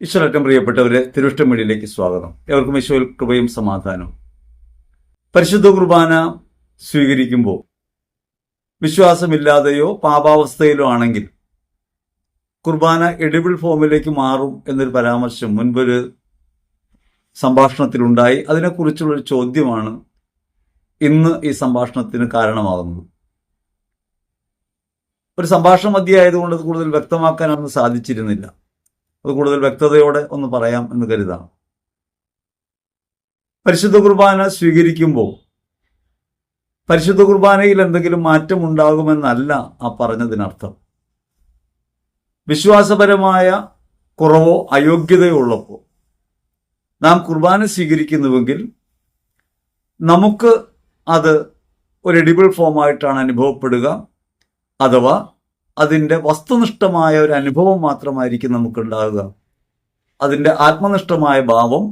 ഈശ്വരറ്റം പ്രിയപ്പെട്ടവരെ, തിരുവഷ്ടം മീഡിയയിലേക്ക് സ്വാഗതം. എവർക്കും ഈശോയിൽ കൃപയും സമാധാനവും. പരിശുദ്ധ കുർബാന സ്വീകരിക്കുമ്പോൾ വിശ്വാസമില്ലാതെയോ പാപാവസ്ഥയിലോ ആണെങ്കിൽ കുർബാന എഡിബിൾ ഫോമിലേക്ക് മാറും എന്നൊരു പരാമർശം മുൻപൊരു സംഭാഷണത്തിലുണ്ടായി. അതിനെക്കുറിച്ചുള്ളൊരു ചോദ്യമാണ് ഇന്ന് ഈ സംഭാഷണത്തിന് കാരണമാകുന്നത്. ഒരു സംഭാഷണ മധ്യമായതുകൊണ്ട് അത് കൂടുതൽ വ്യക്തമാക്കാനൊന്നും സാധിച്ചിരുന്നില്ല. അത് കൂടുതൽ വ്യക്തതയോടെ ഒന്ന് പറയാം എന്ന് കരുതാം. പരിശുദ്ധ കുർബാന സ്വീകരിക്കുമ്പോൾ പരിശുദ്ധ കുർബാനയിൽ എന്തെങ്കിലും മാറ്റം ഉണ്ടാകുമെന്നല്ല ആ പറഞ്ഞതിനർത്ഥം. വിശ്വാസപരമായ കുറവോ അയോഗ്യതയോ ഉള്ളപ്പോൾ നാം കുർബാന സ്വീകരിക്കുന്നുവെങ്കിൽ നമുക്ക് അത് ഒരു എഡിബിൾ ഫോമായിട്ടാണ് അനുഭവപ്പെടുക, അഥവാ അതിൻ്റെ വസ്തുനിഷ്ഠമായ ഒരു അനുഭവം മാത്രമായിരിക്കും നമുക്കുണ്ടാകുക. അതിൻ്റെ ആത്മനിഷ്ഠമായ ഭാവം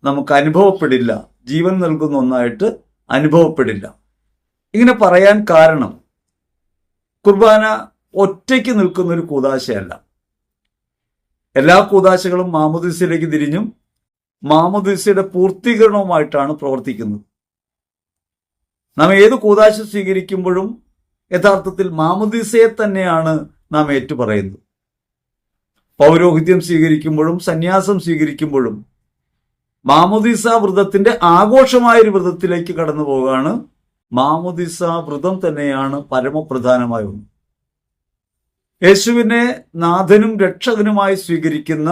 നമുക്ക് അനുഭവപ്പെടില്ല, ജീവൻ നൽകുന്ന ഒന്നായിട്ട് അനുഭവപ്പെടില്ല. ഇങ്ങനെ പറയാൻ കാരണം കുർബാന ഒറ്റയ്ക്ക് നിൽക്കുന്നൊരു കൂദാശയല്ല. എല്ലാ കൂദാശകളും മാമോദീസയിലേക്ക് തിരിഞ്ഞും മാമോദീസയുടെ പൂർത്തീകരണവുമായിട്ടാണ് പ്രവർത്തിക്കുന്നത്. നാം ഏത് കൂദാശ സ്വീകരിക്കുമ്പോഴും യഥാർത്ഥത്തിൽ മാമോദീസയെ തന്നെയാണ് നാം ഏറ്റുപറയുന്നത്. പൗരോഹിത്യം സ്വീകരിക്കുമ്പോഴും സന്യാസം സ്വീകരിക്കുമ്പോഴും മാമോദീസ വ്രതത്തിന്റെ ആഘോഷമായൊരു വ്രതത്തിലേക്ക് കടന്നു പോവുകയാണ്. മാമോദീസ വ്രതം തന്നെയാണ് പരമപ്രധാനമായ ഒന്ന്. യേശുവിനെ നാഥനും രക്ഷകനുമായി സ്വീകരിക്കുന്ന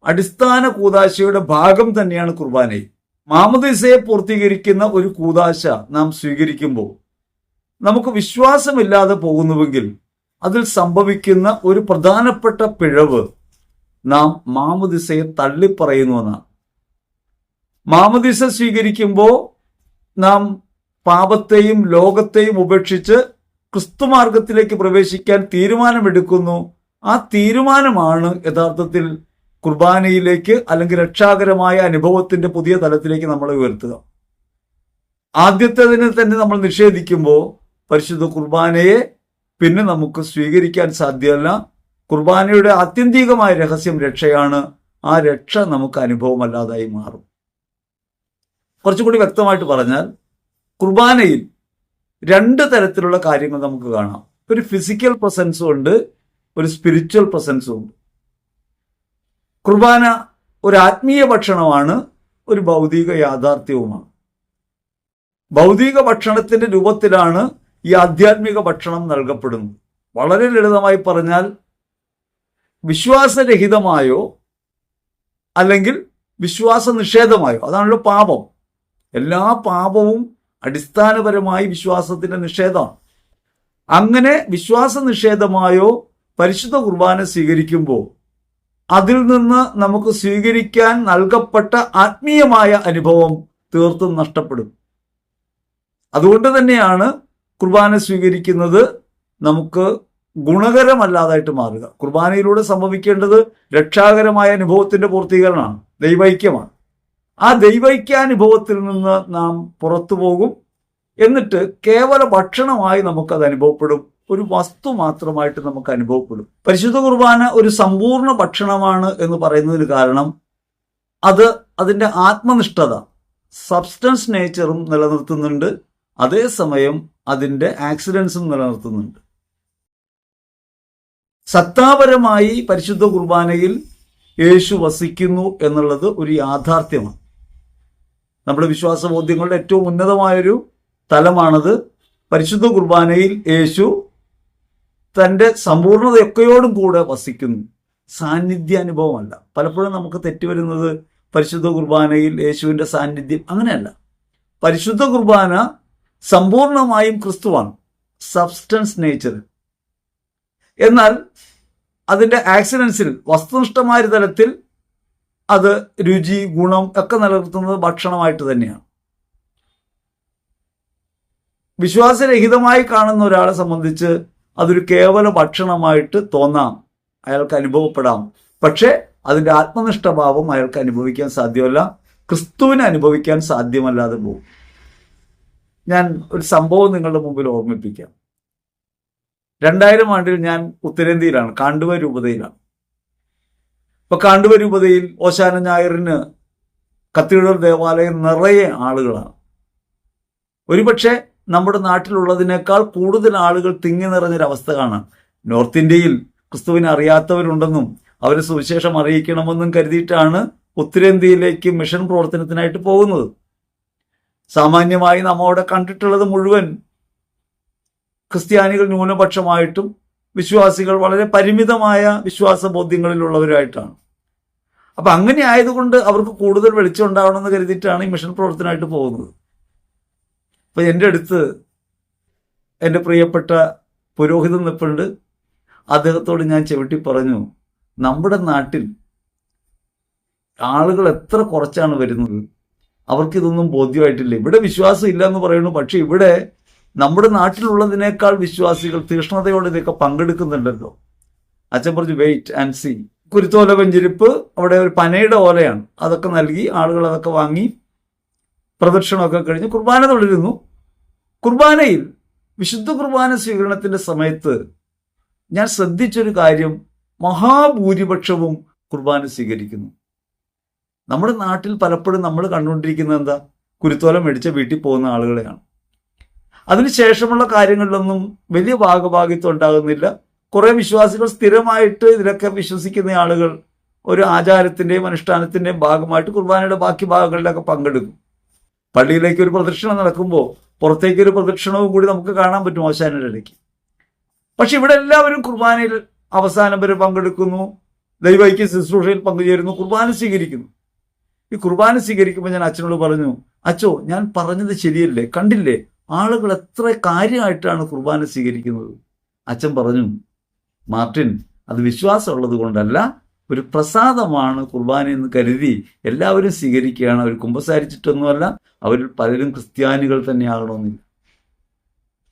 അടിസ്ഥാന കൂദാശയുടെ ഭാഗം തന്നെയാണ് കുർബാനയിൽ. മാമോദീസയെ പൂർത്തീകരിക്കുന്ന ഒരു കൂദാശ നാം സ്വീകരിക്കുമ്പോൾ നമുക്ക് വിശ്വാസമില്ലാതെ പോകുന്നുവെങ്കിൽ അതിൽ സംഭവിക്കുന്ന ഒരു പ്രധാനപ്പെട്ട പിഴവ് നാം മാമോദീസയെ തള്ളിപ്പറയുന്നുവെന്നാണ്. മാമോദീസ സ്വീകരിക്കുമ്പോൾ നാം പാപത്തെയും ലോകത്തെയും ഉപേക്ഷിച്ച് ക്രിസ്തുമാർഗത്തിലേക്ക് പ്രവേശിക്കാൻ തീരുമാനമെടുക്കുന്നു. ആ തീരുമാനമാണ് യഥാർത്ഥത്തിൽ കുർബാനയിലേക്ക് അല്ലെങ്കിൽ രക്ഷാകരമായ അനുഭവത്തിന്റെ പുതിയ തലത്തിലേക്ക് നമ്മളെ ഉയർത്തുക. ആദ്യത്തേതിനെ തന്നെ നമ്മൾ നിഷേധിക്കുമ്പോൾ പരിശുദ്ധ കുർബാനയെ പിന്നെ നമുക്ക് സ്വീകരിക്കാൻ സാധ്യമല്ല. കുർബാനയുടെ ആത്യന്തികമായ രഹസ്യം രക്ഷയാണ്. ആ രക്ഷ നമുക്ക് അനുഭവമല്ലാതായി മാറും. കുറച്ചുകൂടി വ്യക്തമായിട്ട് പറഞ്ഞാൽ, കുർബാനയിൽ രണ്ട് തരത്തിലുള്ള കാര്യങ്ങൾ നമുക്ക് കാണാം. ഒരു ഫിസിക്കൽ പ്രസൻസും ഉണ്ട്, ഒരു സ്പിരിച്വൽ പ്രസൻസും ഉണ്ട്. കുർബാന ഒരു ആത്മീയ ഭക്ഷണമാണ്, ഒരു ഭൗതിക യാഥാർത്ഥ്യവുമാണ്. ഭൗതിക ഭക്ഷണത്തിന്റെ രൂപത്തിലാണ് ഈ ആധ്യാത്മിക ഭക്ഷണം നൽകപ്പെടുന്നത്. വളരെ ലളിതമായി പറഞ്ഞാൽ, വിശ്വാസരഹിതമായോ അല്ലെങ്കിൽ വിശ്വാസ നിഷേധമായോ, അതാണല്ലോ പാപം. എല്ലാ പാപവും അടിസ്ഥാനപരമായി വിശ്വാസത്തിന്റെ നിഷേധമാണ്. അങ്ങനെ വിശ്വാസ നിഷേധമായോ പരിശുദ്ധ കുർബാന സ്വീകരിക്കുമ്പോൾ അതിൽ നിന്ന് നമുക്ക് സ്വീകരിക്കാൻ നൽകപ്പെട്ട ആത്മീയമായ അനുഭവം തീർത്തും നഷ്ടപ്പെടും. അതുകൊണ്ട് തന്നെയാണ് കുർബാന സ്വീകരിക്കുന്നത് നമുക്ക് ഗുണകരമല്ലാതായിട്ട് മാറുക. കുർബാനയിലൂടെ സംഭവിക്കേണ്ടത് രക്ഷാകരമായ അനുഭവത്തിന്റെ പൂർത്തീകരണമാണ്, ദൈവൈക്യമാണ്. ആ ദൈവൈക്യാനുഭവത്തിൽ നിന്ന് നാം പുറത്തു പോകും. എന്നിട്ട് കേവല ഭക്ഷണമായി നമുക്കത് അനുഭവപ്പെടും, ഒരു വസ്തു മാത്രമായിട്ട് നമുക്ക് അനുഭവപ്പെടും. പരിശുദ്ധ കുർബാന ഒരു സമ്പൂർണ്ണ ഭക്ഷണമാണ് എന്ന് പറയുന്നതിന് കാരണം അത് അതിൻ്റെ ആത്മനിഷ്ഠത, സബ്സ്റ്റൻസ് നേച്ചറും നിലനിർത്തുന്നുണ്ട്, അതേസമയം അതിൻ്റെ ആക്സിഡൻസും നിലനിർത്തുന്നുണ്ട്. സത്താപരമായി പരിശുദ്ധ കുർബാനയിൽ യേശു വസിക്കുന്നു എന്നുള്ളത് ഒരു യാഥാർത്ഥ്യമാണ്. നമ്മുടെ വിശ്വാസബോധ്യങ്ങളുടെ ഏറ്റവും ഉന്നതമായൊരു തലമാണത്. പരിശുദ്ധ കുർബാനയിൽ യേശു തൻ്റെ സമ്പൂർണ്ണതയൊക്കെയോടും കൂടെ വസിക്കുന്നു, സാന്നിധ്യാനുഭവമല്ല. പലപ്പോഴും നമുക്ക് തെറ്റുവരുന്നത് പരിശുദ്ധ കുർബാനയിൽ യേശുവിൻ്റെ സാന്നിധ്യം, അങ്ങനെയല്ല. പരിശുദ്ധ കുർബാന സമ്പൂർണമായും ക്രിസ്തുവാണ്, സബ്സ്റ്റൻസ് നേച്ചർ. എന്നാൽ അതിൻ്റെ ആക്സിഡൻസിൽ, വസ്തുനിഷ്ഠമായ തലത്തിൽ അത് രുചി, ഗുണം ഒക്കെ നിലനിർത്തുന്നത് ഭക്ഷണമായിട്ട് തന്നെയാണ്. വിശ്വാസരഹിതമായി കാണുന്ന ഒരാളെ സംബന്ധിച്ച് അതൊരു കേവല ഭക്ഷണമായിട്ട് തോന്നാം, അയാൾക്ക് അനുഭവപ്പെടാം. പക്ഷേ അതിൻ്റെ ആത്മനിഷ്ഠഭാവം അയാൾക്ക് അനുഭവിക്കാൻ സാധ്യമല്ല, ക്രിസ്തുവിനെ അനുഭവിക്കാൻ സാധ്യമല്ലാതെ പോകും. ഞാൻ ഒരു സംഭവം നിങ്ങളുടെ മുമ്പിൽ ഓർമ്മിപ്പിക്കാം. 2000 ആണ്ടിൽ ഞാൻ ഉത്തരേന്ത്യയിലാണ്, കാണ്ടുവ രൂപതയിലാണ്. ഇപ്പൊ കാണ്ടുവ രൂപതയിൽ ഓശാന ഞായറിന് കത്തീഡ്രൽ ദേവാലയം നിറയെ ആളുകളാണ്. ഒരുപക്ഷെ നമ്മുടെ നാട്ടിലുള്ളതിനേക്കാൾ കൂടുതൽ ആളുകൾ തിങ്ങി നിറഞ്ഞൊരവസ്ഥ കാണാം. നോർത്ത് ഇന്ത്യയിൽ ക്രിസ്തുവിനെ അറിയാത്തവരുണ്ടെന്നും അവരെ സുവിശേഷം അറിയിക്കണമെന്നും കരുതിയിട്ടാണ് ഉത്തരേന്ത്യയിലേക്ക് മിഷൻ പ്രവർത്തനത്തിനായിട്ട് പോകുന്നത്. സാമാന്യമായി നമ്മോടെ കണ്ടിട്ടുള്ളത് മുഴുവൻ ക്രിസ്ത്യാനികൾ ന്യൂനപക്ഷമായിട്ടും വിശ്വാസികൾ വളരെ പരിമിതമായ വിശ്വാസ ബോധ്യങ്ങളിലുള്ളവരായിട്ടാണ്. അപ്പം അങ്ങനെ ആയതുകൊണ്ട് അവർക്ക് കൂടുതൽ വെളിച്ചം ഉണ്ടാവണമെന്ന് കരുതിയിട്ടാണ് ഈ മിഷൻ പ്രവർത്തനമായിട്ട് പോകുന്നത്. അപ്പം എൻ്റെ അടുത്ത് എൻ്റെ പ്രിയപ്പെട്ട പുരോഹിതൻ നിൽപ്പുണ്ട്. അദ്ദേഹത്തോട് ഞാൻ ചവിട്ടി പറഞ്ഞു, നമ്മുടെ നാട്ടിൽ ആളുകൾ എത്ര കുറച്ചാണ് വരുന്നത്, അവർക്കിതൊന്നും ബോധ്യമായിട്ടില്ല. ഇവിടെ വിശ്വാസം ഇല്ല എന്ന് പറയുന്നു, പക്ഷെ ഇവിടെ നമ്മുടെ നാട്ടിലുള്ളതിനേക്കാൾ വിശ്വാസികൾ തീഷ്ണതയോടെ ഇതൊക്കെ പങ്കെടുക്കുന്നുണ്ടല്ലോ. അച്ഛൻ പറഞ്ഞു വെയിറ്റ് ആൻഡ് സീ. കുരുത്തോല വെഞ്ചിരിപ്പ് അവിടെ ഒരു പനയുടെ ഓലയാണ്, അതൊക്കെ നൽകി ആളുകൾ അതൊക്കെ വാങ്ങി പ്രദക്ഷിണമൊക്കെ കഴിഞ്ഞ് കുർബാന തുടരുന്നു. കുർബാനയിൽ വിശുദ്ധ കുർബാന സ്വീകരണത്തിന്റെ സമയത്ത് ഞാൻ ശ്രദ്ധിച്ചൊരു കാര്യം, മഹാഭൂരിപക്ഷവും കുർബാന സ്വീകരിക്കുന്നു. നമ്മുടെ നാട്ടിൽ പലപ്പോഴും നമ്മൾ കണ്ടുകൊണ്ടിരിക്കുന്നത് എന്താ, കുരുത്തോലം മേടിച്ച വീട്ടിൽ പോകുന്ന ആളുകളെയാണ്. അതിനുശേഷമുള്ള കാര്യങ്ങളിലൊന്നും വലിയ ഭാഗഭാഗിത്വം ഉണ്ടാകുന്നില്ല. കുറെ വിശ്വാസികൾ സ്ഥിരമായിട്ട് ഇതിലൊക്കെ വിശ്വസിക്കുന്ന ആളുകൾ ഒരു ആചാരത്തിന്റെയും അനുഷ്ഠാനത്തിന്റെയും ഭാഗമായിട്ട് കുർബാനയുടെ ബാക്കി ഭാഗങ്ങളിലൊക്കെ പങ്കെടുക്കും. പള്ളിയിലേക്ക് ഒരു പ്രദക്ഷിണം നടക്കുമ്പോൾ പുറത്തേക്ക് ഒരു പ്രദക്ഷിണവും കൂടി നമുക്ക് കാണാൻ പറ്റും ഓശാനയുടെ ഇടയ്ക്ക്. പക്ഷെ ഇവിടെ എല്ലാവരും കുർബാനയിൽ അവസാനം വരെ പങ്കെടുക്കുന്നു, ദൈവൈക്യ ശുശ്രൂഷയിൽ പങ്കുചേരുന്നു, കുർബാന സ്വീകരിക്കുന്നു. ഈ കുർബാന സ്വീകരിക്കുമ്പോൾ ഞാൻ അച്ഛനോട് പറഞ്ഞു, അച്ഛോ ഞാൻ പറഞ്ഞത് ശരിയല്ലേ, കണ്ടില്ലേ ആളുകൾ എത്ര കാര്യമായിട്ടാണ് കുർബാന സ്വീകരിക്കുന്നത്. അച്ഛൻ പറഞ്ഞു, മാർട്ടിൻ, അത് വിശ്വാസമുള്ളത് കൊണ്ടല്ല, ഒരു പ്രസാദമാണ് കുർബാന എന്ന് കരുതി എല്ലാവരും സ്വീകരിക്കുകയാണ്. അവർ കുമ്പസാരിച്ചിട്ടൊന്നുമല്ല, അവരിൽ പലരും ക്രിസ്ത്യാനികൾ തന്നെയാകണമെന്നില്ല.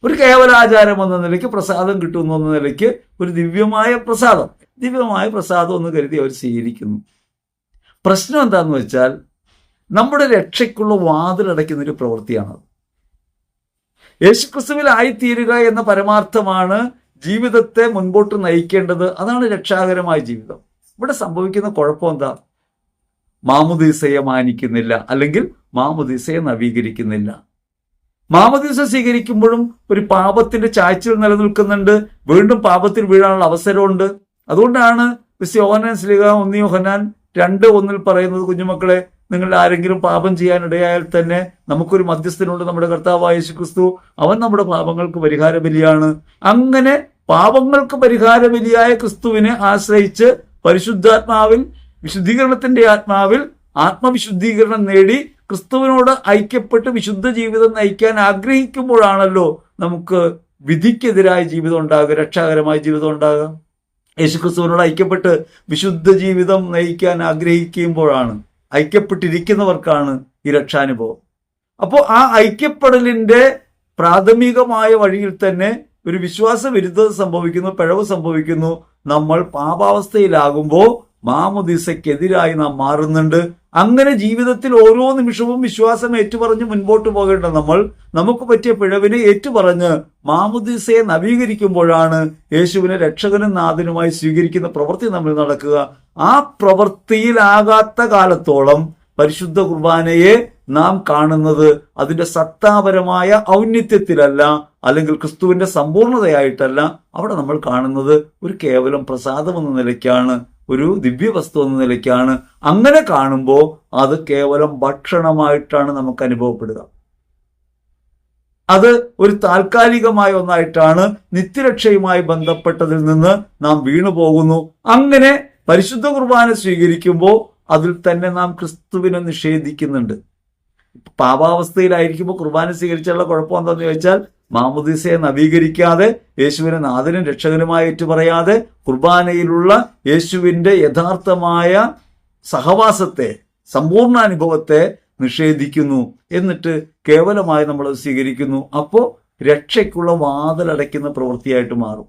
ഒരു കേവലാചാരം എന്ന നിലയ്ക്ക് പ്രസാദം കിട്ടുന്നു എന്ന നിലയ്ക്ക് ഒരു ദിവ്യമായ പ്രസാദം എന്ന് കരുതി അവർ സ്വീകരിക്കുന്നു. പ്രശ്നം എന്താന്ന് വെച്ചാൽ നമ്മുടെ രക്ഷയ്ക്കുള്ള വാതിലടയ്ക്കുന്നൊരു പ്രവൃത്തിയാണത്. യേശുക്രിസ്തുവിൽ ആയിത്തീരുക എന്ന പരമാർത്ഥമാണ് ജീവിതത്തെ മുൻപോട്ട് നയിക്കേണ്ടത്. അതാണ് രക്ഷാകരമായ ജീവിതം. ഇവിടെ സംഭവിക്കുന്ന കുഴപ്പം എന്താ, മാമുദീസയെ മാനിക്കുന്നില്ല, അല്ലെങ്കിൽ മാമുദീസയെ നവീകരിക്കുന്നില്ല. മാമുദീസ സ്വീകരിക്കുമ്പോഴും ഒരു പാപത്തിന്റെ ചായ്ച്ചിൽ നിലനിൽക്കുന്നുണ്ട്, വീണ്ടും പാപത്തിൽ വീഴാനുള്ള അവസരമുണ്ട്. അതുകൊണ്ടാണ് യോഹന്നാൻ ശ്ലീഹ 1 യോഹന്നാൻ 2:1 പറയുന്നത്, കുഞ്ഞുമക്കളെ, നിങ്ങൾ ആരെങ്കിലും പാപം ചെയ്യാനിടയായാൽ തന്നെ നമുക്കൊരു മധ്യസ്ഥനുണ്ട്, നമ്മുടെ കർത്താവായ യേശുക്രിസ്തു. അവൻ നമ്മുടെ പാപങ്ങൾക്ക് പരിഹാര ബലിയാണ്. അങ്ങനെ പാപങ്ങൾക്ക് പരിഹാര ബലിയായ ക്രിസ്തുവിനെ ആശ്രയിച്ച് പരിശുദ്ധാത്മാവിൽ, വിശുദ്ധീകരണത്തിന്റെ ആത്മാവിൽ ആത്മവിശുദ്ധീകരണം നേടി ക്രിസ്തുവിനോട് ഐക്യപ്പെട്ട് വിശുദ്ധ ജീവിതം നയിക്കാൻ ആഗ്രഹിക്കുമ്പോഴാണല്ലോ നമുക്ക് വിധിക്കെതിരായ ജീവിതം ഉണ്ടാകുക, രക്ഷാകരമായ ജീവിതം ഉണ്ടാകുക. യേശുക്രിസ്തുവിനോട് ഐക്യപ്പെട്ട് വിശുദ്ധ ജീവിതം നയിക്കാൻ ആഗ്രഹിക്കുമ്പോഴാണ്, ഐക്യപ്പെട്ടിരിക്കുന്നവർക്കാണ് ഈ രക്ഷാനുഭവം. അപ്പോൾ ആ ഐക്യപ്പെടലിന്റെ പ്രാഥമികമായ വഴിയിൽ തന്നെ ഒരു വിശ്വാസ വിരുദ്ധത സംഭവിക്കുന്നു, പിഴവ് സംഭവിക്കുന്നു. നമ്മൾ പാപാവസ്ഥയിലാകുമ്പോൾ മാമുദീസയ്ക്കെതിരായി നാം മാറുന്നുണ്ട്. അങ്ങനെ ജീവിതത്തിൽ ഓരോ നിമിഷവും വിശ്വാസം ഏറ്റുപറഞ്ഞ് മുൻപോട്ട് പോകേണ്ട നമ്മൾ നമുക്ക് പറ്റിയ പിഴവിനെ ഏറ്റുപറഞ്ഞ് മാമുദീസയെ നവീകരിക്കുമ്പോഴാണ് യേശുവിനെ രക്ഷകനും നാഥനുമായി സ്വീകരിക്കുന്ന പ്രവൃത്തി നമ്മൾ നടക്കുക. ആ പ്രവൃത്തിയിലാകാത്ത കാലത്തോളം പരിശുദ്ധ കുർബാനയെ നാം കാണുന്നത് അതിന്റെ സത്താപരമായ ഔന്നിത്യത്തിലല്ല, അല്ലെങ്കിൽ ക്രിസ്തുവിന്റെ സമ്പൂർണതയായിട്ടല്ല. അവിടെ നമ്മൾ കാണുന്നത് ഒരു കേവലം പ്രസാദം എന്ന നിലയ്ക്കാണ്, ഒരു ദിവ്യവസ്തു എന്ന നിലയ്ക്കാണ്. അങ്ങനെ കാണുമ്പോൾ അത് കേവലം ഭക്ഷണമായിട്ടാണ് നമുക്ക് അനുഭവപ്പെടുക. അത് ഒരു താൽക്കാലികമായ ഒന്നായിട്ടാണ്, നിത്യരക്ഷയുമായി ബന്ധപ്പെട്ടതിൽ നിന്ന് നാം വീണു പോകുന്നു. അങ്ങനെ പരിശുദ്ധ കുർബാന സ്വീകരിക്കുമ്പോൾ അതിൽ തന്നെ നാം ക്രിസ്തുവിനെ നിഷേധിക്കുന്നുണ്ട്. പാപാവസ്ഥയിലായിരിക്കുമ്പോൾ കുർബാന സ്വീകരിച്ചുള്ള കുഴപ്പം എന്താണെന്ന് ചോദിച്ചാൽ, മാമുദീസയെ നവീകരിക്കാതെ, യേശുവിനെ നാഥനും രക്ഷകനുമായി ഏറ്റുപറയാതെ, കുർബാനയിലുള്ള യേശുവിന്റെ യഥാർത്ഥമായ സഹവാസത്തെ, സമ്പൂർണ്ണാനുഭവത്തെ നിഷേധിക്കുന്നു. എന്നിട്ട് കേവലമായി നമ്മൾ സ്വീകരിക്കുന്നു. അപ്പോൾ രക്ഷയ്ക്കുള്ള വാതിലടയ്ക്കുന്ന പ്രവൃത്തിയായിട്ട് മാറും.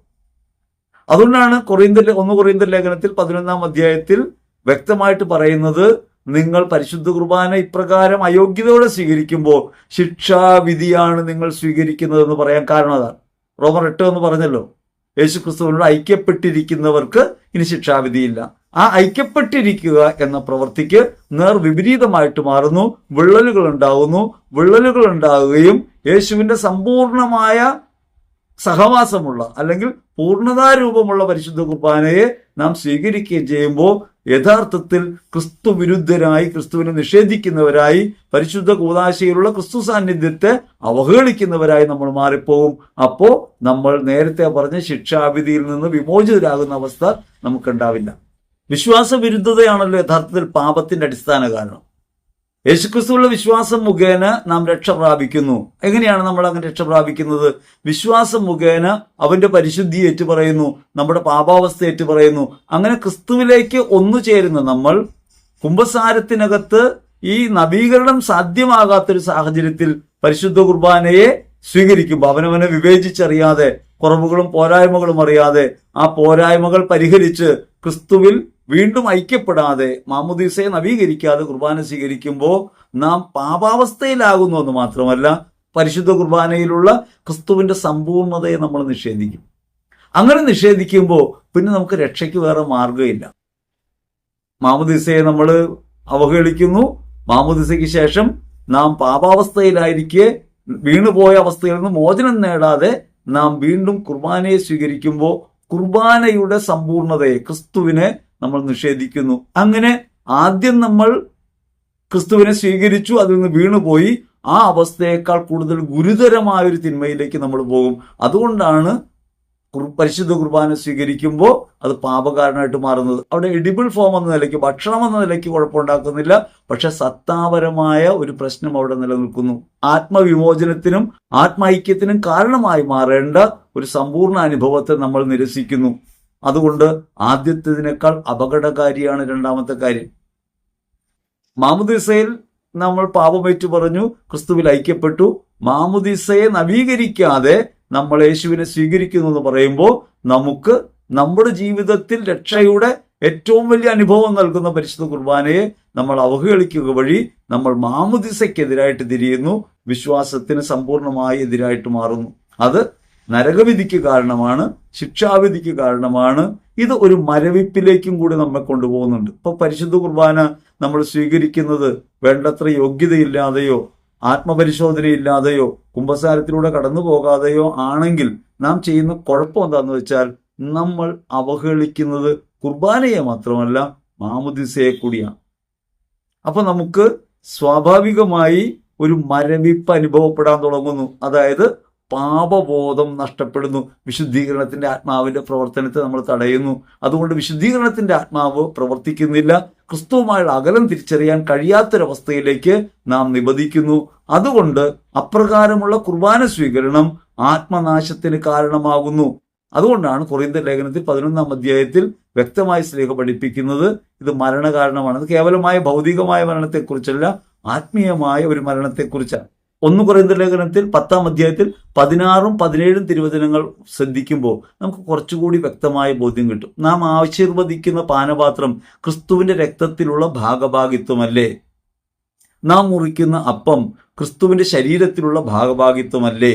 അതുകൊണ്ടാണ് 1 കൊറിന്ത്യർ ലേഖനത്തിൽ 11-ാം അധ്യായത്തിൽ വ്യക്തമായിട്ട് പറയുന്നത്, നിങ്ങൾ പരിശുദ്ധ കുർബാന ഇപ്രകാരം അയോഗ്യതയോടെ സ്വീകരിക്കുമ്പോൾ ശിക്ഷാവിധിയാണ് നിങ്ങൾ സ്വീകരിക്കുന്നതെന്ന് പറയാൻ കാരണം അതാണ്. റോമർ 8 എന്ന് പറഞ്ഞല്ലോ, യേശുക്രിസ്തുവിനോട് ഐക്യപ്പെട്ടിരിക്കുന്നവർക്ക് ഇനി ശിക്ഷാവിധിയില്ല. ആ ഐക്യപ്പെട്ടിരിക്കുക എന്ന പ്രവൃത്തിക്ക് വിപരീതമായിട്ട് മാറുന്നു. വിള്ളലുകൾ ഉണ്ടാകുന്നു. വിള്ളലുകൾ ഉണ്ടാകുകയും യേശുവിന്റെ സമ്പൂർണമായ സഹവാസമുള്ള അല്ലെങ്കിൽ പൂർണ്ണതാരൂപമുള്ള പരിശുദ്ധ കുർബാനയെ നാം സ്വീകരിക്കുകയും ചെയ്യുമ്പോൾ യഥാർത്ഥത്തിൽ ക്രിസ്തു വിരുദ്ധരായി, ക്രിസ്തുവിനെ നിഷേധിക്കുന്നവരായി, പരിശുദ്ധ കൂദാശയിലുള്ള ക്രിസ്തു സാന്നിധ്യത്തെ അവഹേളിക്കുന്നവരായി നമ്മൾ മാറിപ്പോകും. അപ്പോൾ നമ്മൾ നേരത്തെ പറഞ്ഞ ശിക്ഷാവിധിയിൽ നിന്ന് വിമോചിതരാകുന്ന അവസ്ഥ നമുക്കുണ്ടാവില്ല. വിശ്വാസ വിരുദ്ധതയാണല്ലോ യഥാർത്ഥത്തിൽ പാപത്തിന്റെ അടിസ്ഥാന കാരണം. യേശുക്രിസ്തുവിലുള്ള വിശ്വാസം മുഖേന നാം രക്ഷ പ്രാപിക്കുന്നു. എങ്ങനെയാണ് നമ്മൾ അങ്ങനെ രക്ഷ പ്രാപിക്കുന്നത്? വിശ്വാസം മുഖേന അവന്റെ പരിശുദ്ധി ഏറ്റുപറയുന്നു, നമ്മുടെ പാപാവസ്ഥ ഏറ്റുപറയുന്നു. അങ്ങനെ ക്രിസ്തുവിലേക്ക് ഒന്നു ചേരുന്ന നമ്മൾ കുമ്പസാരത്തിനകത്ത് ഈ നവീകരണം സാധ്യമാകാത്തൊരു സാഹചര്യത്തിൽ പരിശുദ്ധ കുർബാനയെ സ്വീകരിക്കുമ്പോൾ അവനവനെ വിവേചിച്ചറിയാതെ, കുറവുകളും പോരായ്മകളും അറിയാതെ, ആ പോരായ്മകൾ പരിഹരിച്ച് ക്രിസ്തുവിൽ വീണ്ടും ഐക്യപ്പെടാതെ, മാമുദീസയെ നവീകരിക്കാതെ കുർബാന സ്വീകരിക്കുമ്പോൾ നാം പാപാവസ്ഥയിലാകുന്നു എന്ന് മാത്രമല്ല, പരിശുദ്ധ കുർബാനയിലുള്ള ക്രിസ്തുവിന്റെ സമ്പൂർണതയെ നമ്മൾ നിഷേധിക്കും. അങ്ങനെ നിഷേധിക്കുമ്പോൾ പിന്നെ നമുക്ക് രക്ഷയ്ക്ക് വേറെ മാർഗമില്ല. മാമുദീസയെ നമ്മൾ അവഹേളിക്കുന്നു. മാമുദീസയ്ക്ക് ശേഷം നാം പാപാവസ്ഥയിലായിരിക്കെ വീണുപോയ അവസ്ഥയിൽ നിന്ന് മോചനം നേടാതെ നാം വീണ്ടും കുർബാനയെ സ്വീകരിക്കുമ്പോൾ കുർബാനയുടെ സമ്പൂർണതയെ, ക്രിസ്തുവിനെ നമ്മൾ നിഷേധിക്കുന്നു. അങ്ങനെ ആദ്യം നമ്മൾ ക്രിസ്തുവിനെ സ്വീകരിച്ചു, അതിൽ നിന്ന് വീണുപോയി. ആ അവസ്ഥയേക്കാൾ കൂടുതൽ ഗുരുതരമായൊരു തിന്മയിലേക്ക് നമ്മൾ പോകും. അതുകൊണ്ടാണ് പരിശുദ്ധ കുർബാന സ്വീകരിക്കുമ്പോൾ അത് പാപകാരനായിട്ട് മാറുന്നത്. അവിടെ എഡിബിൾ ഫോം എന്ന നിലയ്ക്ക്, ഭക്ഷണം എന്ന നിലയ്ക്ക് കുഴപ്പമുണ്ടാക്കുന്നില്ല. പക്ഷെ സത്താപരമായ ഒരു പ്രശ്നം അവിടെ നിലനിൽക്കുന്നു. ആത്മവിമോചനത്തിനും ആത്മൈക്യത്തിനും കാരണമായി മാറേണ്ട ഒരു സമ്പൂർണ്ണ അനുഭവത്തെ നമ്മൾ നിരസിക്കുന്നു. അതുകൊണ്ട് ആദ്യത്തേതിനേക്കാൾ അപകടകാരിയാണ് രണ്ടാമത്തെ കാര്യം. മാമുദീസയിൽ നമ്മൾ പാപമേറ്റു പറഞ്ഞു, ക്രിസ്തുവിൽ ഐക്യപ്പെട്ടു. മാമുദീസയെ നവീകരിക്കാതെ നമ്മൾ യേശുവിനെ സ്വീകരിക്കുന്നു എന്ന് പറയുമ്പോൾ നമുക്ക് നമ്മുടെ ജീവിതത്തിൽ രക്ഷയുടെ ഏറ്റവും വലിയ അനുഭവം നൽകുന്ന പരിശുദ്ധ കുർബാനയെ നമ്മൾ അവഹേളിക്കുക വഴി നമ്മൾ മാമുദീസയ്ക്കെതിരായിട്ട് തിരിയുന്നു, വിശ്വാസത്തിന് സമ്പൂർണമായി എതിരായിട്ട് മാറുന്നു. അത് നരകവിധിക്ക് കാരണമാണ്, ശിക്ഷാവിധിക്ക് കാരണമാണ്. ഇത് ഒരു മരവിപ്പിലേക്കും കൂടി നമ്മെ കൊണ്ടുപോകുന്നുണ്ട്. ഇപ്പൊ പരിശുദ്ധ കുർബാന നമ്മൾ സ്വീകരിക്കുന്നത് വേണ്ടത്ര യോഗ്യതയില്ലാതെയോ ആത്മപരിശോധനയില്ലാതെയോ കുമ്പസാരത്തിലൂടെ കടന്നു പോകാതെയോ ആണെങ്കിൽ നാം ചെയ്യുന്ന കുഴപ്പം എന്താണെന്ന് വെച്ചാൽ നമ്മൾ അവഹേളിക്കുന്നത് കുർബാനയെ മാത്രമല്ല മാമുദീസയെ കൂടിയാണ്. അപ്പൊ നമുക്ക് സ്വാഭാവികമായി ഒരു മരവിപ്പ് അനുഭവപ്പെടാൻ തുടങ്ങുന്നു. അതായത് പാപബോധം നഷ്ടപ്പെടുന്നു. വിശുദ്ധീകരണത്തിന്റെ ആത്മാവിന്റെ പ്രവർത്തനത്തെ നമ്മൾ തടയുന്നു. അതുകൊണ്ട് വിശുദ്ധീകരണത്തിന്റെ ആത്മാവ് പ്രവർത്തിക്കുന്നില്ല. ക്രിസ്തുവുമായുള്ള അകലം തിരിച്ചറിയാൻ കഴിയാത്തൊരവസ്ഥയിലേക്ക് നാം നിബന്ധിക്കുന്നു. അതുകൊണ്ട് അപ്രകാരമുള്ള കുർബാന സ്വീകരണം ആത്മനാശത്തിന് കാരണമാകുന്നു. അതുകൊണ്ടാണ് കൊറിന്ത്യർ ലേഖനത്തിൽ 11-ാം അധ്യായത്തിൽ വ്യക്തമായി ശ്ലീഹ പഠിപ്പിക്കുന്നത് ഇത് മരണകാരണമാണ്. അത് കേവലമായ ഭൗതികമായ മരണത്തെക്കുറിച്ചല്ല, ആത്മീയമായ ഒരു മരണത്തെക്കുറിച്ചാണ്. 1 കൊറിന്ത്യർ ലേഖനത്തിൽ 10-ാം അധ്യായത്തിൽ 16-ഉം 17-ഉം തിരുവചനങ്ങൾ ശ്രദ്ധിക്കുമ്പോൾ നമുക്ക് കുറച്ചുകൂടി വ്യക്തമായ ബോധ്യം കിട്ടും. നാം ആശീർവദിക്കുന്ന പാനപാത്രം ക്രിസ്തുവിന്റെ രക്തത്തിലുള്ള ഭാഗഭാഗിത്വമല്ലേ? നാം മുറിക്കുന്ന അപ്പം ക്രിസ്തുവിന്റെ ശരീരത്തിലുള്ള ഭാഗഭാഗിത്വമല്ലേ?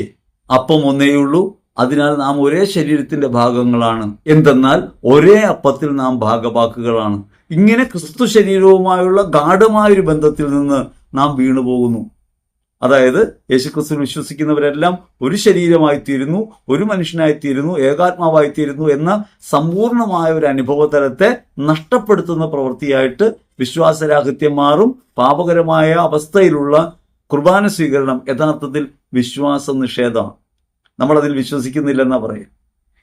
അപ്പം ഒന്നേയുള്ളൂ, അതിനാൽ നാം ഒരേ ശരീരത്തിന്റെ ഭാഗങ്ങളാണ്. എന്തെന്നാൽ ഒരേ അപ്പത്തിൽ നാം ഭാഗഭാക്കുകളാണ്. ഇങ്ങനെ ക്രിസ്തു ശരീരവുമായുള്ള ഗാഢമായൊരു ബന്ധത്തിൽ നിന്ന് നാം വീണുപോകുന്നു. അതായത് യേശുക്രിസ്തുവിൽ വിശ്വസിക്കുന്നവരെല്ലാം ഒരു ശരീരമായിത്തീരുന്നു, ഒരു മനുഷ്യനായിത്തീരുന്നു, ഏകാത്മാവായിത്തീരുന്നു എന്ന സമ്പൂർണമായ ഒരു അനുഭവതലത്തെ നഷ്ടപ്പെടുത്തുന്ന പ്രവൃത്തിയായിട്ട് വിശ്വാസരാഹിത്യം മാറും. പാപകരമായ അവസ്ഥയിലുള്ള കുർബാന സ്വീകരണം യഥാർത്ഥത്തിൽ വിശ്വാസ നിഷേധമാണ്. നമ്മളതിൽ വിശ്വസിക്കുന്നില്ലെന്നാ പറയാം.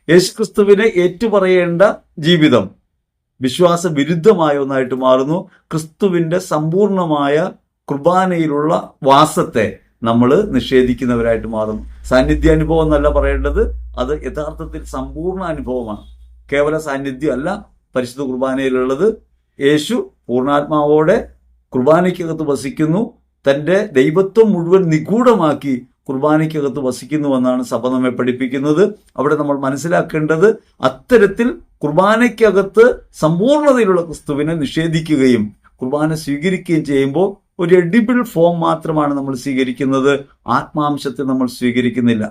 യേശുക്രിസ്തുവിനെ ഏറ്റുപറയേണ്ട ജീവിതം വിശ്വാസ വിരുദ്ധമായ ഒന്നായിട്ട് മാറുന്നു. ക്രിസ്തുവിന്റെ സമ്പൂർണമായ കുർബാനയിലുള്ള വാസത്തെ നമ്മൾ നിഷേധിക്കുന്നവരായിട്ട് മാറുന്നു. സാന്നിധ്യാനുഭവം എന്നല്ല പറയേണ്ടത്, അത് യഥാർത്ഥത്തിൽ സമ്പൂർണ്ണ അനുഭവമാണ്. കേവല സാന്നിധ്യം അല്ല പരിശുദ്ധ കുർബാനയിലുള്ളത്. യേശു പൂർണ്ണാത്മാവോടെ കുർബാനയ്ക്കകത്ത് വസിക്കുന്നു. തൻ്റെ ദൈവത്വം മുഴുവൻ നിഗൂഢമാക്കി കുർബാനയ്ക്കകത്ത് വസിക്കുന്നുവെന്നാണ് സഭ നമ്മെ പഠിപ്പിക്കുന്നത്. അവിടെ നമ്മൾ മനസ്സിലാക്കേണ്ടത് അത്തരത്തിൽ കുർബാനയ്ക്കകത്ത് സമ്പൂർണ്ണതയിലുള്ള ക്രിസ്തുവിനെ നിഷേധിക്കുകയും കുർബാന സ്വീകരിക്കുകയും ചെയ്യുമ്പോൾ ഒരു എഡിബിൾ ഫോം മാത്രമാണ് നമ്മൾ സ്വീകരിക്കുന്നത്, ആത്മാംശത്തെ നമ്മൾ സ്വീകരിക്കുന്നില്ല.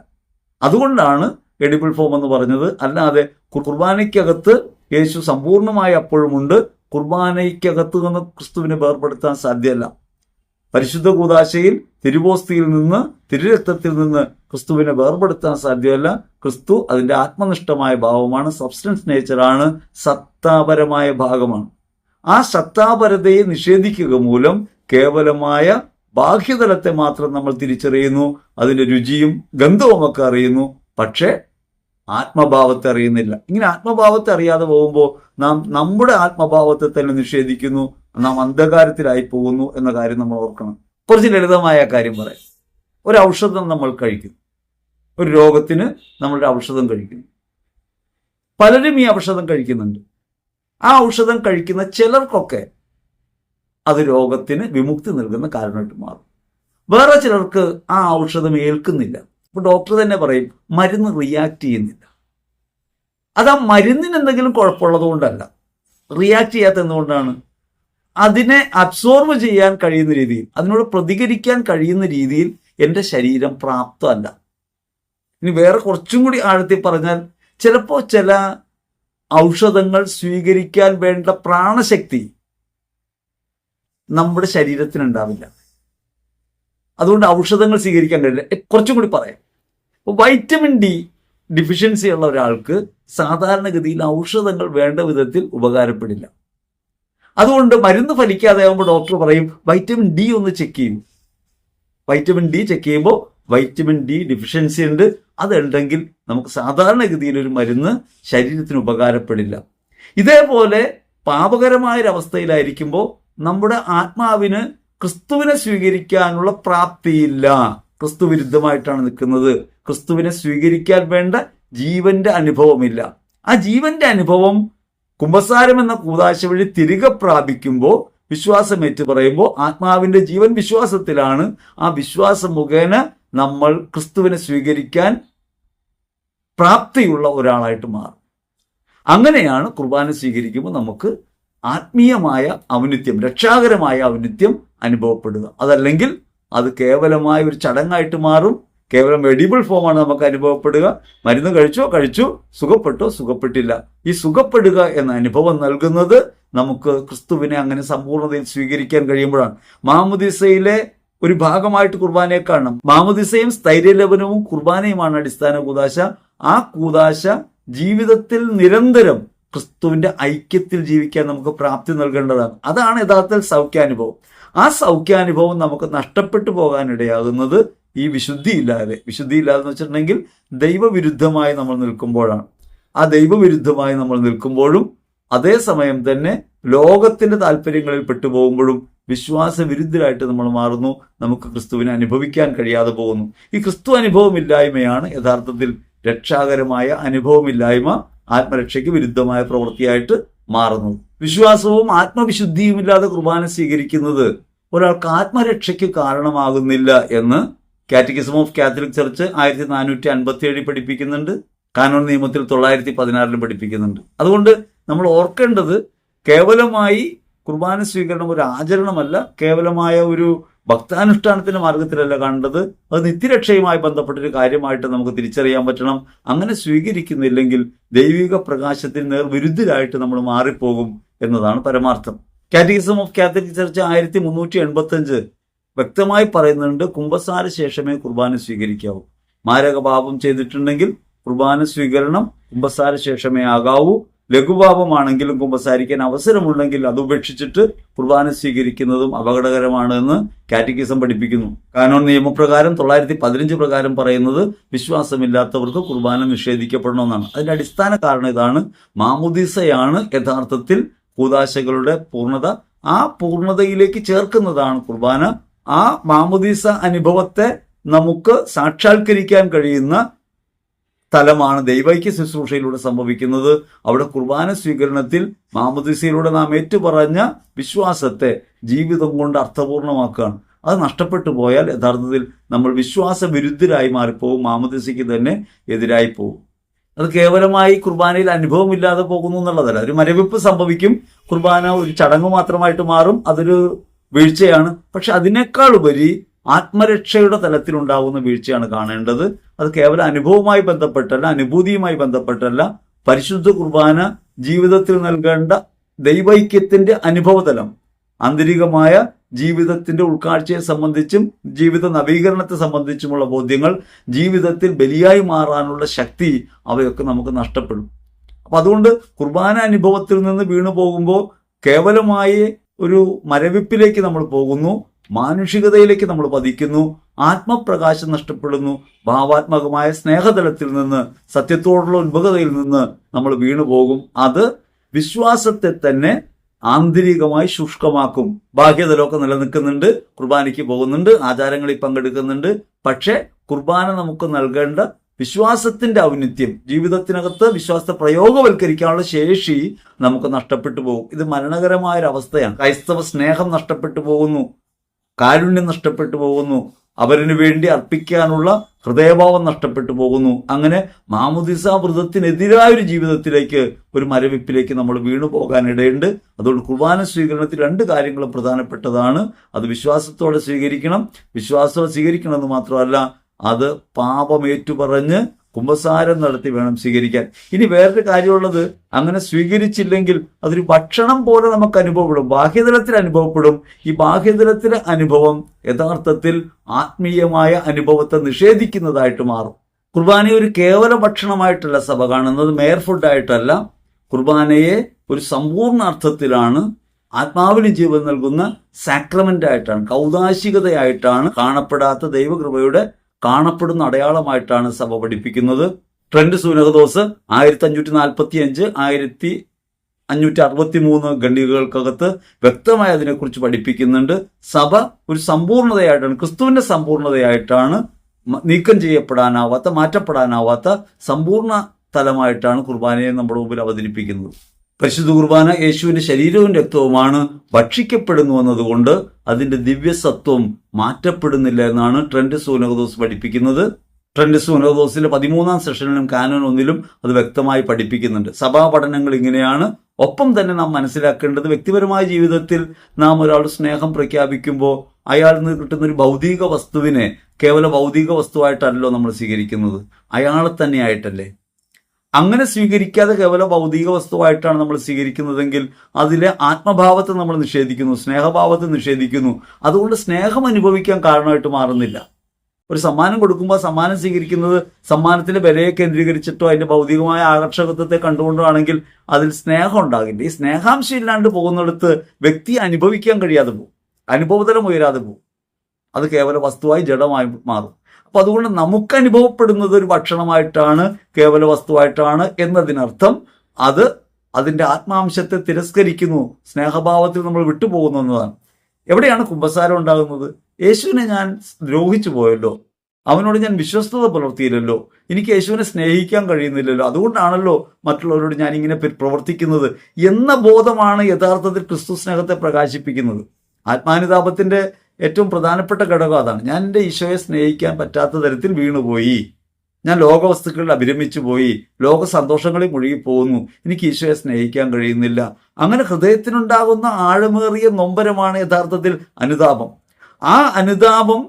അതുകൊണ്ടാണ് എഡിബിൾ ഫോം എന്ന് പറഞ്ഞത്. അല്ലാതെ കുർബാനയ്ക്കകത്ത് യേശു സമ്പൂർണ്ണമായി അപ്പോഴുമുണ്ട്. കുർബാനയ്ക്കകത്ത് നിന്ന് ക്രിസ്തുവിനെ വേർപെടുത്താൻ സാധ്യമല്ല. പരിശുദ്ധ കൂദാശയിൽ തിരുവോസ്തിയിൽ നിന്ന് തിരുരക്തത്തിൽ നിന്ന് ക്രിസ്തുവിനെ വേർപെടുത്താൻ സാധ്യമല്ല. ക്രിസ്തു അതിന്റെ ആത്മനിഷ്ഠമായ ഭാവമാണ്, സബ്സ്റ്റൻസ് നേച്ചറാണ്, സത്താപരമായ ഭാഗമാണ്. ആ സത്താപരതയെ നിഷേധിക്കുക മൂലം കേവലമായ ബാഹ്യതലത്തെ മാത്രം നമ്മൾ തിരിച്ചറിയുന്നു, അതിന്റെ രുചിയും ഗന്ധവും ഒക്കെ അറിയുന്നു, പക്ഷേ ആത്മഭാവത്തെ അറിയുന്നില്ല. ഇങ്ങനെ ആത്മഭാവത്തെ അറിയാതെ പോകുമ്പോൾ നാം നമ്മുടെ ആത്മഭാവത്തെ തന്നെ നിഷേധിക്കുന്നു, നാം അന്ധകാരത്തിലായി പോകുന്നു എന്ന കാര്യം നമ്മൾ ഓർക്കണം. കുറച്ച് ലളിതമായ കാര്യം പറയാം. ഒരു ഔഷധം നമ്മൾ കഴിക്കുന്നു, ഒരു രോഗത്തിന് നമ്മളൊരു ഔഷധം കഴിക്കുന്നു. പലരും ഈ ഔഷധം കഴിക്കുന്നുണ്ട്. ആ ഔഷധം കഴിക്കുന്ന ചിലർക്കൊക്കെ അത് രോഗത്തിന് വിമുക്തി നൽകുന്ന കാരണമായിട്ട് മാറും. വേറെ ചിലർക്ക് ആ ഔഷധം ഏൽക്കുന്നില്ല. ഇപ്പൊ ഡോക്ടർ തന്നെ പറയും മരുന്ന് റിയാക്ട് ചെയ്യുന്നില്ല. അത് ആ മരുന്നിന് എന്തെങ്കിലും കുഴപ്പമുള്ളത് കൊണ്ടല്ല, റിയാക്ട് ചെയ്യാത്ത എന്തുകൊണ്ടാണ്? അതിനെ അബ്സോർവ് ചെയ്യാൻ കഴിയുന്ന രീതിയിൽ, അതിനോട് പ്രതികരിക്കാൻ കഴിയുന്ന രീതിയിൽ എൻ്റെ ശരീരം പ്രാപ്തമല്ല. ഇനി വേറെ കുറച്ചും കൂടി ആഴത്തിൽ പറഞ്ഞാൽ, ചിലപ്പോൾ ചില ഔഷധങ്ങൾ സ്വീകരിക്കാൻ വേണ്ട പ്രാണശക്തി നമ്മുടെ ശരീരത്തിനുണ്ടാവില്ല. അതുകൊണ്ട് ഔഷധങ്ങൾ സ്വീകരിക്കാൻ കഴിയില്ല. കുറച്ചും കൂടി പറയാം. വൈറ്റമിൻ ഡി ഡിഫിഷ്യൻസി ഉള്ള ഒരാൾക്ക് സാധാരണഗതിയിൽ ഔഷധങ്ങൾ വേണ്ട വിധത്തിൽ ഉപകാരപ്പെടില്ല. അതുകൊണ്ട് മരുന്ന് ഫലിക്കാതെ ആകുമ്പോൾ ഡോക്ടർ പറയും വൈറ്റമിൻ ഡി ഒന്ന് ചെക്ക് ചെയ്യും. വൈറ്റമിൻ ഡി ചെക്ക് ചെയ്യുമ്പോൾ വൈറ്റമിൻ ഡി ഡിഫിഷ്യൻസി ഉണ്ട്, അതുണ്ടെങ്കിൽ നമുക്ക് സാധാരണഗതിയിൽ ഒരു മരുന്ന് ശരീരത്തിന് ഉപകാരപ്പെടില്ല. ഇതേപോലെ പാപകരമായൊരവസ്ഥയിലായിരിക്കുമ്പോൾ നമ്മുടെ ആത്മാവിന് ക്രിസ്തുവിനെ സ്വീകരിക്കാനുള്ള പ്രാപ്തിയില്ല. ക്രിസ്തു വിരുദ്ധമായിട്ടാണ് നിൽക്കുന്നത്. ക്രിസ്തുവിനെ സ്വീകരിക്കാൻ വേണ്ട ജീവന്റെ അനുഭവമില്ല. ആ ജീവന്റെ അനുഭവം കുമ്പസാരം എന്ന കൂദാശ വഴി തിരികെ പ്രാപിക്കുമ്പോൾ, വിശ്വാസം ഏറ്റു പറയുമ്പോൾ, ആത്മാവിന്റെ ജീവൻ വിശ്വാസത്തിലാണ്. ആ വിശ്വാസം മുഖേന നമ്മൾ ക്രിസ്തുവിനെ സ്വീകരിക്കാൻ പ്രാപ്തിയുള്ള ഒരാളായിട്ട് മാറും. അങ്ങനെയാണ് കുർബാന സ്വീകരിക്കുമ്പോൾ നമുക്ക് ആത്മീയമായ ഔന്നിത്യം, രക്ഷാകരമായ ഔന്നിത്യം അനുഭവപ്പെടുക. അതല്ലെങ്കിൽ അത് കേവലമായ ഒരു ചടങ്ങായിട്ട് മാറും. കേവലം എഡിബിൾ ഫോമാണ് നമുക്ക് അനുഭവപ്പെടുക. മരുന്ന് കഴിച്ചു, സുഖപ്പെട്ടില്ല. ഈ സുഖപ്പെടുക എന്ന അനുഭവം നൽകുന്നത് നമുക്ക് ക്രിസ്തുവിനെ അങ്ങനെ സമ്പൂർണ്ണതയിൽ സ്വീകരിക്കാൻ കഴിയുമ്പോഴാണ്. മാമുദിസയിലെ ഒരു ഭാഗമായിട്ട് കുർബാനയെ കാണണം. മാമുദിസയും സ്ഥൈര്യലപനവും കുർബാനയുമാണ് അടിസ്ഥാന കൂദാശ. ആ കൂദാശ ജീവിതത്തിൽ നിരന്തരം ക്രിസ്തുവിന്റെ ഐക്യത്തിൽ ജീവിക്കാൻ നമുക്ക് പ്രാപ്തി നൽകേണ്ടതാണ്. അതാണ് യഥാർത്ഥത്തിൽ സൗഖ്യാനുഭവം. ആ സൗഖ്യാനുഭവം നമുക്ക് നഷ്ടപ്പെട്ടു പോകാനിടയാകുന്നത് ഈ വിശുദ്ധിയില്ലാതെ എന്ന് വെച്ചിട്ടുണ്ടെങ്കിൽ ദൈവവിരുദ്ധമായി നമ്മൾ നിൽക്കുമ്പോഴാണ്. ആ ദൈവവിരുദ്ധമായി നമ്മൾ നിൽക്കുമ്പോഴും അതേസമയം തന്നെ ലോകത്തിന്റെ താല്പര്യങ്ങളിൽ പെട്ടുപോകുമ്പോഴും വിശ്വാസവിരുദ്ധരായിട്ട് നമ്മൾ മാറുന്നു. നമുക്ക് ക്രിസ്തുവിനെ അനുഭവിക്കാൻ കഴിയാതെ പോകുന്നു. ഈ ക്രിസ്തു അനുഭവമില്ലായ്മയാണ് യഥാർത്ഥത്തിൽ രക്ഷാകരമായ അനുഭവമില്ലായ്മ, ആത്മരക്ഷയ്ക്ക് വിരുദ്ധമായ പ്രവൃത്തിയായിട്ട് മാറുന്നു. വിശ്വാസവും ആത്മവിശുദ്ധിയും ഇല്ലാതെ കുർബാന സ്വീകരിക്കുന്നത് ഒരാൾക്ക് ആത്മരക്ഷയ്ക്ക് കാരണമാകുന്നില്ല എന്ന് കാറ്റക്കിസം ഓഫ് കാത്തലിക് ചർച്ച് 1457 പഠിപ്പിക്കുന്നുണ്ട്. കാനോൻ നിയമത്തിൽ 916 പഠിപ്പിക്കുന്നുണ്ട്. അതുകൊണ്ട് നമ്മൾ ഓർക്കേണ്ടത് കേവലമായി കുർബാന സ്വീകരണം ഒരു ആചരണമല്ല, കേവലമായ ഒരു ഭക്താനുഷ്ഠാനത്തിന്റെ മാർഗത്തിലല്ല കാണേണ്ടത്. അത് നിത്യരക്ഷയുമായി ബന്ധപ്പെട്ടൊരു കാര്യമായിട്ട് നമുക്ക് തിരിച്ചറിയാൻ പറ്റണം. അങ്ങനെ സ്വീകരിക്കുന്നില്ലെങ്കിൽ ദൈവിക പ്രകാശത്തിന് നേർവിരുദ്ധരായിട്ട് നമ്മൾ മാറിപ്പോകും എന്നതാണ് പരമാർത്ഥം. കാറ്റക്കിസം ഓഫ് കാത്തലിക് ചർച്ച് 1385 വ്യക്തമായി പറയുന്നുണ്ട്, കുമ്പസാര ശേഷമേ കുർബാന സ്വീകരിക്കാവൂ. മാരകപാപം ചെയ്തിട്ടുണ്ടെങ്കിൽ കുർബാന സ്വീകരണം കുമ്പസാര ശേഷമേ ആകാവൂ. ലഘുപാപമാണെങ്കിലും കുമ്പസാരിക്കാൻ അവസരമുണ്ടെങ്കിൽ അത് ഉപേക്ഷിച്ചിട്ട് കുർബാന സ്വീകരിക്കുന്നതും അപകടകരമാണ് എന്ന് കാറ്റക്കിസം പഠിപ്പിക്കുന്നു. കാനോൻ നിയമപ്രകാരം 915 പ്രകാരം പറയുന്നത് വിശ്വാസമില്ലാത്തവർക്ക് കുർബാന നിഷേധിക്കപ്പെടണമെന്നാണ്. അതിന്റെ അടിസ്ഥാന കാരണം ഇതാണ്. മാമുദീസയാണ് യഥാർത്ഥത്തിൽ കൂദാശകളുടെ പൂർണ്ണത. ആ പൂർണ്ണതയിലേക്ക് ചേർക്കുന്നതാണ് കുർബാന. ആ മാമുദീസ അനുഭവത്തെ നമുക്ക് സാക്ഷാത്കരിക്കാൻ കഴിയുന്ന തലമാണ് ദൈവൈക്യ ശുശ്രൂഷയിലൂടെ സംഭവിക്കുന്നത്. അവിടെ കുർബാന സ്വീകരണത്തിൽ മാമുദീസയിലൂടെ നാം ഏറ്റുപറഞ്ഞ വിശ്വാസത്തെ ജീവിതം കൊണ്ട് അർത്ഥപൂർണമാക്കുകയാണ്. അത് നഷ്ടപ്പെട്ടു പോയാൽ യഥാർത്ഥത്തിൽ നമ്മൾ വിശ്വാസ വിരുദ്ധരായി മാറിപ്പോവും, മാമുദീസയ്ക്ക് തന്നെ എതിരായി പോകും. അത് കേവലമായി കുർബാനയിൽ അനുഭവമില്ലാതെ പോകുന്നു എന്നുള്ളതല്ല. ഒരു മരവിപ്പ് സംഭവിക്കും, കുർബാന ഒരു ചടങ്ങ് മാത്രമായിട്ട് മാറും, അതൊരു വീഴ്ചയാണ്. പക്ഷെ അതിനേക്കാൾ ഉപരി ആത്മരക്ഷയുടെ തലത്തിലുണ്ടാവുന്ന വീഴ്ചയാണ് കാണേണ്ടത്. അത് കേവലം അനുഭവവുമായി ബന്ധപ്പെട്ടല്ല, അനുഭൂതിയുമായി ബന്ധപ്പെട്ടല്ല. പരിശുദ്ധ കുർബാന ജീവിതത്തിൽ നൽകേണ്ട ദൈവൈക്യത്തിന്റെ അനുഭവതലം, ആന്തരികമായ ജീവിതത്തിന്റെ ഉൾക്കാഴ്ചയെ സംബന്ധിച്ചും ജീവിത നവീകരണത്തെ സംബന്ധിച്ചുമുള്ള ബോധ്യങ്ങൾ, ജീവിതത്തിൽ ബലിയായി മാറാനുള്ള ശക്തി, അവയൊക്കെ നമുക്ക് നഷ്ടപ്പെടും. അപ്പൊ അതുകൊണ്ട് കുർബാന അനുഭവത്തിൽ നിന്ന് വീണു പോകുമ്പോൾ കേവലമായി ഒരു മരവിപ്പിലേക്ക് നമ്മൾ പോകുന്നു, മാനുഷികതയിലേക്ക് നമ്മൾ പതിക്കുന്നു, ആത്മപ്രകാശം നഷ്ടപ്പെടുന്നു, ഭാവാത്മകമായ സ്നേഹതലത്തിൽ നിന്ന്, സത്യത്തോടുള്ള ഉത്ഭുതതയിൽ നിന്ന് നമ്മൾ വീണു പോകും. അത് വിശ്വാസത്തെ തന്നെ ആന്തരികമായി ശുഷ്കമാക്കും. ബാഹ്യതലമൊക്കെ നിലനിൽക്കുന്നുണ്ട്, കുർബാനയ്ക്ക് പോകുന്നുണ്ട്, ആചാരങ്ങളിൽ പങ്കെടുക്കുന്നുണ്ട്. പക്ഷെ കുർബാന നമുക്ക് നൽകേണ്ട വിശ്വാസത്തിന്റെ ഔന്നിത്യം, ജീവിതത്തിനകത്ത് വിശ്വാസത്തെ പ്രയോഗവൽക്കരിക്കാനുള്ള ശേഷി നമുക്ക് നഷ്ടപ്പെട്ടു പോകും. ഇത് മരണകരമായൊരവസ്ഥയാണ്. ക്രൈസ്തവ സ്നേഹം നഷ്ടപ്പെട്ടു പോകുന്നു, കാരുണ്യം നഷ്ടപ്പെട്ടു പോകുന്നു, അവരിനു വേണ്ടി അർപ്പിക്കാനുള്ള ഹൃദയഭാവം നഷ്ടപ്പെട്ടു പോകുന്നു. അങ്ങനെ മാമുദിസ വ്രതത്തിനെതിരായൊരു ജീവിതത്തിലേക്ക്, ഒരു മരവിപ്പിലേക്ക് നമ്മൾ വീണു പോകാനിടയുണ്ട്. അതുകൊണ്ട് കുർബാന സ്വീകരണത്തിൽ 2 കാര്യങ്ങളും പ്രധാനപ്പെട്ടതാണ്. അത് വിശ്വാസത്തോടെ സ്വീകരിക്കണം. വിശ്വാസത്തോടെ സ്വീകരിക്കണമെന്ന് മാത്രമല്ല, അത് പാപമേറ്റുപറഞ്ഞ് കുമ്പസാരം നടത്തി വേണം സ്വീകരിക്കാൻ. ഇനി വേറൊരു കാര്യമുള്ളത്, അങ്ങനെ സ്വീകരിച്ചില്ലെങ്കിൽ അതൊരു ഭക്ഷണം പോലെ നമുക്ക് അനുഭവപ്പെടും, ബാഹ്യതലത്തിൽ അനുഭവപ്പെടും. ഈ ബാഹ്യതലത്തിലെ അനുഭവം യഥാർത്ഥത്തിൽ ആത്മീയമായ അനുഭവത്തെ നിഷേധിക്കുന്നതായിട്ട് മാറും. കുർബാനയെ ഒരു കേവല ഭക്ഷണമായിട്ടല്ല സഭ കാണുന്നത്, മെയർ ഫുഡായിട്ടല്ല. കുർബാനയെ ഒരു സമ്പൂർണ്ണ അർത്ഥത്തിലാണ്, ആത്മാവിന് ജീവൻ നൽകുന്ന സാക്രമെന്റ് ആയിട്ടാണ്, കൗദാശികതയായിട്ടാണ്, കാണപ്പെടാത്ത ദൈവകൃപയുടെ കാണപ്പെടുന്ന അടയാളമായിട്ടാണ് സഭ പഠിപ്പിക്കുന്നത്. ട്രെന്റ് സൂനഹദോസ് 1545 1563 ഖണ്ഡികകൾക്കകത്ത് വ്യക്തമായി അതിനെക്കുറിച്ച് പഠിപ്പിക്കുന്നുണ്ട്. സഭ ഒരു സമ്പൂർണതയായിട്ടാണ്, ക്രിസ്തുവിന്റെ സമ്പൂർണതയായിട്ടാണ്, നീക്കം ചെയ്യപ്പെടാനാവാത്ത, മാറ്റപ്പെടാനാവാത്ത സമ്പൂർണ്ണ തലമായിട്ടാണ് കുർബാനയെ നമ്മുടെ മുമ്പിൽ അവതരിപ്പിക്കുന്നത്. പരിശുദ്ധ കുർബാന യേശുവിന്റെ ശരീരവും രക്തവുമാണ്. ഭക്ഷിക്കപ്പെടുന്നു എന്നതുകൊണ്ട് അതിന്റെ ദിവ്യസത്വം മാറ്റപ്പെടുന്നില്ല എന്നാണ് ട്രെന്റ് സൂനഹദോസ് പഠിപ്പിക്കുന്നത്. ട്രെന്റ് സൂനഹദോസിലെ 13-ാം സെഷനിലും കാനോൻ 1-ലും അത് വ്യക്തമായി പഠിപ്പിക്കുന്നുണ്ട്. സഭാ പഠനങ്ങൾ ഇങ്ങനെയാണ്. ഒപ്പം തന്നെ നാം മനസ്സിലാക്കേണ്ടത്, വ്യക്തിപരമായ ജീവിതത്തിൽ നാം ഒരാൾ സ്നേഹം പ്രഖ്യാപിക്കുമ്പോൾ അയാളിൽ നിന്ന് കിട്ടുന്ന ഒരു ഭൗതിക വസ്തുവിനെ കേവല ഭൗതിക വസ്തുവായിട്ടല്ലോ നമ്മൾ സ്വീകരിക്കുന്നത്, അയാളെ തന്നെയായിട്ടല്ലേ. അങ്ങനെ സ്വീകരിക്കാതെ കേവല ഭൗതിക വസ്തുവായിട്ടാണ് നമ്മൾ സ്വീകരിക്കുന്നതെങ്കിൽ അതിലെ ആത്മഭാവത്തെ നമ്മൾ നിഷേധിക്കുന്നു, സ്നേഹഭാവത്തെ നിഷേധിക്കുന്നു. അതുകൊണ്ട് സ്നേഹം അനുഭവിക്കാൻ കാരണമായിട്ട് മാറുന്നില്ല. ഒരു സമ്മാനം കൊടുക്കുമ്പോൾ സമ്മാനം സ്വീകരിക്കുന്നത് സമ്മാനത്തിന്റെ വിലയെ കേന്ദ്രീകരിച്ചിട്ടോ അതിന്റെ ഭൗതികമായ ആകർഷകത്വത്തെ കണ്ടുകൊണ്ടാണെങ്കിൽ അതിൽ സ്നേഹം ഉണ്ടാകില്ല. ഈ സ്നേഹാംശം ഇല്ലാണ്ട് പോകുന്നിടത്ത് വ്യക്തി അനുഭവിക്കാൻ കഴിയാതെ പോകും, അനുഭവതലം ഉയരാതെ പോകും. അത് കേവല വസ്തുവായി ജഡമായി മാറും. അപ്പൊ അതുകൊണ്ട് നമുക്ക് അനുഭവപ്പെടുന്നത് ഒരു ഭക്ഷണമായിട്ടാണ്, കേവല വസ്തുവായിട്ടാണ് എന്നതിനർത്ഥം അത് അതിന്റെ ആത്മാംശത്തെ തിരസ്കരിക്കുന്നു, സ്നേഹഭാവത്തിൽ നമ്മൾ വിട്ടുപോകുന്നു എന്നതാണ്. എവിടെയാണ് കുമ്പസാരം ഉണ്ടാകുന്നത്? യേശുവിനെ ഞാൻ ദ്രോഹിച്ചു പോയല്ലോ, അവനോട് ഞാൻ വിശ്വസ്തത പുലർത്തിയില്ലല്ലോ, എനിക്ക് യേശുവിനെ സ്നേഹിക്കാൻ കഴിയുന്നില്ലല്ലോ, അതുകൊണ്ടാണല്ലോ മറ്റുള്ളവരോട് ഞാൻ ഇങ്ങനെ പ്രവർത്തിക്കുന്നത് എന്ന ബോധമാണ് യഥാർത്ഥത്തിൽ ക്രിസ്തു സ്നേഹത്തെ പ്രകാശിപ്പിക്കുന്നത്. ആത്മാനുതാപത്തിന്റെ ഏറ്റവും പ്രധാനപ്പെട്ട ഘടകം അതാണ്. ഞാൻ എൻ്റെ ഈശോയെ സ്നേഹിക്കാൻ പറ്റാത്ത തരത്തിൽ വീണുപോയി, ഞാൻ ലോകവസ്തുക്കളിൽ അഭിരമിച്ചു പോയി, ലോക സന്തോഷങ്ങളിൽ മുഴുകിപ്പോകുന്നു, എനിക്ക് ഈശോയെ സ്നേഹിക്കാൻ കഴിയുന്നില്ല. അങ്ങനെ ഹൃദയത്തിനുണ്ടാകുന്ന ആഴമേറിയ നൊമ്പരമാണ് യഥാർത്ഥത്തിൽ അനുതാപം. ആ അനുതാപം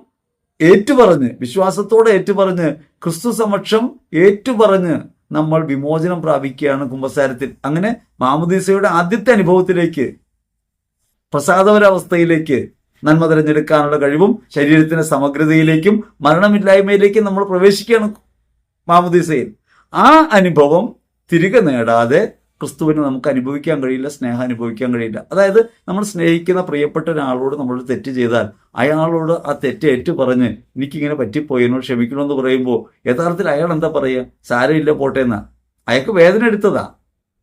ഏറ്റുപറഞ്ഞ്, വിശ്വാസത്തോടെ ഏറ്റുപറഞ്ഞ്, ക്രിസ്തു സമക്ഷം ഏറ്റുപറഞ്ഞ് നമ്മൾ വിമോചനം പ്രാപിക്കുകയാണ് കുമ്പസാരത്തിൽ. അങ്ങനെ മാമുദീസയുടെ ആദ്യത്തെ അനുഭവത്തിലേക്ക്, പ്രസാദപരാവസ്ഥയിലേക്ക്, നന്മ തിരഞ്ഞെടുക്കാനുള്ള കഴിവും ശരീരത്തിന്റെ സമഗ്രതയിലേക്കും മരണമില്ലായ്മയിലേക്കും നമ്മൾ പ്രവേശിക്കുകയാണ് മാമുദീസയിൽ. ആ അനുഭവം തിരികെ നേടാതെ ക്രിസ്തുവിനെ നമുക്ക് അനുഭവിക്കാൻ കഴിയില്ല, സ്നേഹം അനുഭവിക്കാൻ കഴിയില്ല. അതായത് നമ്മൾ സ്നേഹിക്കുന്ന പ്രിയപ്പെട്ട ഒരാളോട് നമ്മൾ തെറ്റ് ചെയ്താൽ അയാളോട് ആ തെറ്റ് ഏറ്റു പറഞ്ഞ് എനിക്കിങ്ങനെ പറ്റിപ്പോയി, എന്നോട് ക്ഷമിക്കണമെന്ന് പറയുമ്പോൾ യഥാർത്ഥത്തിൽ അയാൾ എന്താ പറയുക? സാരമില്ല പോട്ടെ എന്നാ. അയാൾക്ക് വേദന എടുത്തതാ,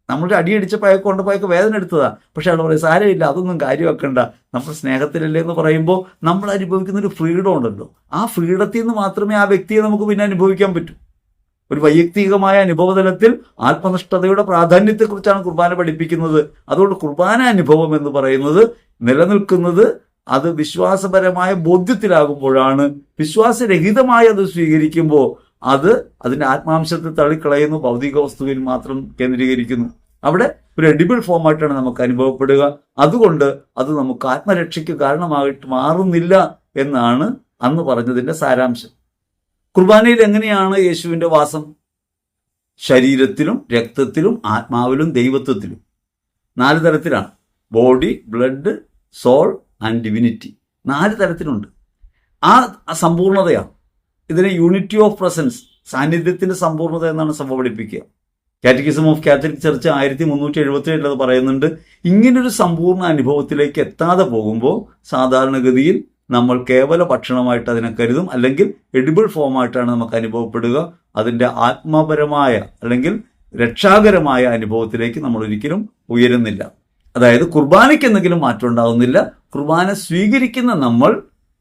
നമ്മളുടെ അടിയടിച്ചപ്പോൾ അയാൾക്ക് കൊണ്ടപ്പോൾ അയാൾക്ക് വേദന എടുത്തതാ. പക്ഷെ അയാൾ പറയും സാരമില്ല, അതൊന്നും കാര്യമാക്കണ്ട, നമ്മൾ സ്നേഹത്തിലല്ലേ എന്ന് പറയുമ്പോൾ നമ്മൾ അനുഭവിക്കുന്ന ഒരു ഫ്രീഡം ഉണ്ടല്ലോ. ആ ഫ്രീഡത്തിൽ നിന്ന് മാത്രമേ ആ വ്യക്തിയെ നമുക്ക് പിന്നെ അനുഭവിക്കാൻ പറ്റൂ. ഒരു വൈയക്തികമായ അനുഭവതലത്തിൽ ആത്മനിഷ്ഠതയുടെ പ്രാധാന്യത്തെക്കുറിച്ചാണ് കുർബാന പഠിപ്പിക്കുന്നത്. അതുകൊണ്ട് കുർബാന അനുഭവം എന്ന് പറയുന്നത് നിലനിൽക്കുന്നത് അത് വിശ്വാസപരമായ ബോധ്യത്തിലാകുമ്പോഴാണ്. വിശ്വാസരഹിതമായി അത് സ്വീകരിക്കുമ്പോൾ അത് അതിന്റെ ആത്മാംശത്തെ തള്ളിക്കളയുന്നു, ഭൗതിക വസ്തുവിൽ മാത്രം കേന്ദ്രീകരിക്കുന്നു. അവിടെ ഒരു എഡിബിൾ ഫോമായിട്ടാണ് നമുക്ക് അനുഭവപ്പെടുക. അതുകൊണ്ട് അത് നമുക്ക് ആത്മരക്ഷയ്ക്ക് കാരണമായിട്ട് മാറുന്നില്ല എന്നാണ് അന്ന് പറഞ്ഞതിന്റെ സാരാംശം. കുർബാനയിൽ എങ്ങനെയാണ് യേശുവിന്റെ വാസം? ശരീരത്തിലും രക്തത്തിലും ആത്മാവിലും ദൈവത്വത്തിലും. 4 തരത്തിലാണ്: body, blood, soul and divinity. 4 തരത്തിലുണ്ട്. ആ സമ്പൂർണതയാണ്. ഇതിനെ യൂണിറ്റി ഓഫ് പ്രസൻസ്, സാന്നിധ്യത്തിന്റെ സമ്പൂർണത എന്നാണ് സഭ പഠിപ്പിക്കുക. കാറ്റക്കിസം ഓഫ് കാത്തലിക് ചർച്ച് 1377 അത് പറയുന്നുണ്ട്. ഇങ്ങനൊരു സമ്പൂർണ്ണ അനുഭവത്തിലേക്ക് എത്താതെ പോകുമ്പോൾ സാധാരണഗതിയിൽ നമ്മൾ കേവല ഭക്ഷണമായിട്ട് അതിനെ കരുതും, അല്ലെങ്കിൽ എഡിബിൾ ഫോമായിട്ടാണ് നമുക്ക് അനുഭവപ്പെടുക. അതിൻ്റെ ആത്മപരമായ അല്ലെങ്കിൽ രക്ഷാകരമായ അനുഭവത്തിലേക്ക് നമ്മൾ ഒരിക്കലും ഉയരുന്നില്ല. അതായത് കുർബാനയ്ക്ക് എന്തെങ്കിലും മാറ്റം ഉണ്ടാകുന്നില്ല. കുർബാന സ്വീകരിക്കുന്ന നമ്മൾ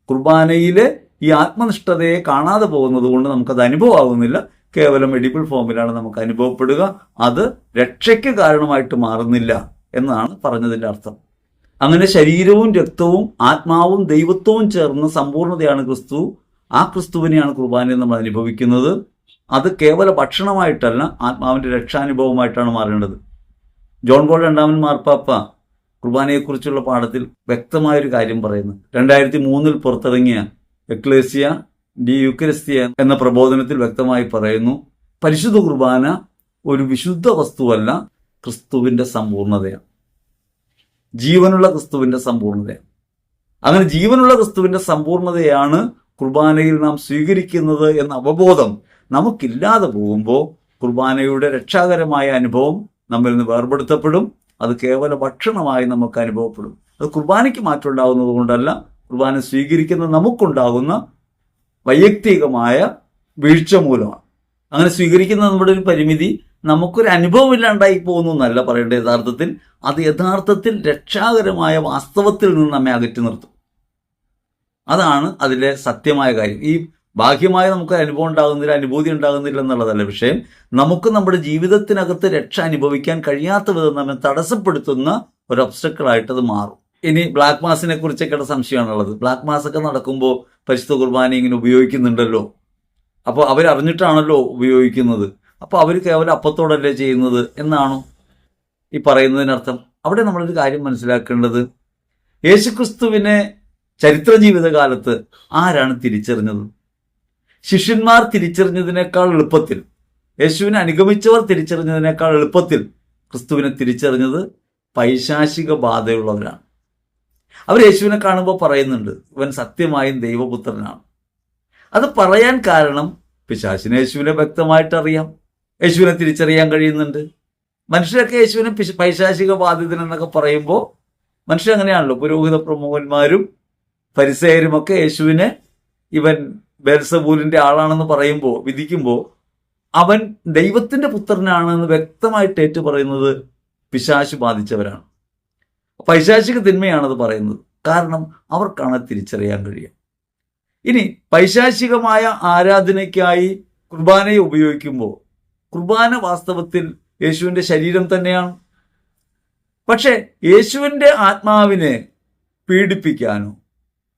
കുർബാനയിലെ ഈ ആത്മനിഷ്ഠതയെ കാണാതെ പോകുന്നത് കൊണ്ട് നമുക്കത് അനുഭവമാകുന്നില്ല. കേവലം എഡിബിൾ ഫോമിലാണ് നമുക്ക് അനുഭവപ്പെടുക. അത് രക്ഷയ്ക്ക് കാരണമായിട്ട് മാറുന്നില്ല എന്നാണ് പറഞ്ഞതിൻ്റെ അർത്ഥം. അങ്ങനെ ശരീരവും രക്തവും ആത്മാവും ദൈവത്വവും ചേർന്ന സമ്പൂർണ്ണതയാണ് ക്രിസ്തു. ആ ക്രിസ്തുവിനെയാണ് കുർബാനയിൽ നമ്മൾ അനുഭവിക്കുന്നത്. അത് കേവല ഭക്ഷണമായിട്ടല്ല, ആത്മാവിൻ്റെ രക്ഷാനുഭവമായിട്ടാണ് മാറേണ്ടത്. ജോൺ പോൾ രണ്ടാമൻ മാർപ്പാപ്പ കുർബാനയെക്കുറിച്ചുള്ള പാഠത്തിൽ വ്യക്തമായൊരു കാര്യം പറയുന്നു. 2003 പുറത്തിറങ്ങിയ എക്ലേസിയ ഡി യൂക്കറിസ്തിയ എന്ന പ്രബോധനത്തിൽ വ്യക്തമായി പറയുന്നു, പരിശുദ്ധ കുർബാന ഒരു വിശുദ്ധ വസ്തുവല്ല, ക്രിസ്തുവിൻ്റെ സമ്പൂർണതയാണ്. ജീവനുള്ള ക്രിസ്തുവിൻ്റെ സമ്പൂർണതയാണ്. അങ്ങനെ ജീവനുള്ള ക്രിസ്തുവിൻ്റെ സമ്പൂർണതയാണ് കുർബാനയിൽ നാം സ്വീകരിക്കുന്നത് എന്ന അവബോധം നമുക്കില്ലാതെ പോകുമ്പോൾ കുർബാനയുടെ രക്ഷാകരമായ അനുഭവം നമ്മിൽ നിന്ന് വേർപെടുത്തപ്പെടും. അത് കേവല ഭക്ഷണമായി നമുക്ക് അനുഭവപ്പെടും. അത് കുർബാനയ്ക്ക് മാറ്റം ഉണ്ടാകുന്നത് കൊണ്ടല്ല, കുർബാന സ്വീകരിക്കുന്ന നമുക്കുണ്ടാകുന്ന വൈയക്തികമായ വീഴ്ച മൂലമാണ്. അങ്ങനെ സ്വീകരിക്കുന്ന നമ്മുടെ ഒരു പരിമിതി നമുക്കൊരു അനുഭവം ഇല്ലാണ്ടായി പോകുന്നു എന്നല്ല പറയേണ്ടത്. യഥാർത്ഥത്തിൽ അത് യഥാർത്ഥത്തിൽ രക്ഷാകരമായ വാസ്തവത്തിൽ നിന്ന് നമ്മെ അകറ്റി നിർത്തും. അതാണ് അതിലെ സത്യമായ കാര്യം. ഈ ബാഹ്യമായ നമുക്ക് അനുഭവം ഉണ്ടാകുന്നില്ല, അനുഭൂതി ഉണ്ടാകുന്നില്ല എന്നുള്ളതല്ല വിഷയം. നമുക്ക് നമ്മുടെ ജീവിതത്തിനകത്ത് രക്ഷ അനുഭവിക്കാൻ കഴിയാത്ത വിധം നമ്മെ തടസ്സപ്പെടുത്തുന്ന ഒരു ഒബ്സ്റ്റക്കിളായിട്ട് അത് മാറും. ഇനി ബ്ലാക്ക് മാസിനെ കുറിച്ചൊക്കെ സംശയമാണുള്ളത്. ബ്ലാക്ക് മാസ് ഒക്കെ നടക്കുമ്പോൾ പരിശുദ്ധ കുർബാന ഇങ്ങനെ ഉപയോഗിക്കുന്നുണ്ടല്ലോ, അപ്പോൾ അവരറിഞ്ഞിട്ടാണല്ലോ ഉപയോഗിക്കുന്നത്, അപ്പോൾ അവർ കേവലം അപ്പത്തോടല്ലേ ചെയ്യുന്നത് എന്നാണോ ഈ പറയുന്നതിനർത്ഥം? അവിടെ നമ്മളൊരു കാര്യം മനസ്സിലാക്കേണ്ടത്, യേശുക്രിസ്തുവിനെ ചരിത്ര ജീവിതകാലത്ത് ആരാണ് തിരിച്ചറിഞ്ഞത്? ശിഷ്യന്മാർ തിരിച്ചറിഞ്ഞതിനേക്കാൾ എളുപ്പത്തിൽ, യേശുവിനെ അനുഗമിച്ചവർ തിരിച്ചറിഞ്ഞതിനേക്കാൾ എളുപ്പത്തിൽ ക്രിസ്തുവിനെ തിരിച്ചറിഞ്ഞത് പൈശാചിക ബാധയുള്ളവരാണ്. അവർ യേശുവിനെ കാണുമ്പോൾ പറയുന്നുണ്ട്, ഇവൻ സത്യമായും ദൈവപുത്രനാണ്. അത് പറയാൻ കാരണം പിശാചിന് യേശുവിനെ വ്യക്തമായിട്ട് അറിയാം, യേശുവിനെ തിരിച്ചറിയാൻ കഴിയുന്നുണ്ട്. മനുഷ്യരൊക്കെ യേശുവിനെ പൈശാചിക ബാധിതൻ എന്നൊക്കെ പറയുമ്പോൾ മനുഷ്യരങ്ങനെയാണല്ലോ. പുരോഹിത പ്രമുഖന്മാരും ഫരിസേയരുമൊക്കെ യേശുവിനെ ഇവൻ ബെൽസബൂലിന്റെ ആളാണെന്ന് പറയുമ്പോൾ, വിധിക്കുമ്പോൾ അവൻ ദൈവത്തിന്റെ പുത്രനാണെന്ന് വ്യക്തമായിട്ട് ഏറ്റു പറയുന്നത് പിശാച് ബാധിച്ചവരാണ്. പൈശാചിക തിന്മയാണത് പറയുന്നത്. കാരണം അവർക്കാണ് തിരിച്ചറിയാൻ കഴിയുക. ഇനി പൈശാചികമായ ആരാധനയ്ക്കായി കുർബാനയെ ഉപയോഗിക്കുമ്പോൾ കുർബാന വാസ്തവത്തിൽ യേശുവിൻ്റെ ശരീരം തന്നെയാണ്. പക്ഷേ യേശുവിൻ്റെ ആത്മാവിനെ പീഡിപ്പിക്കാനോ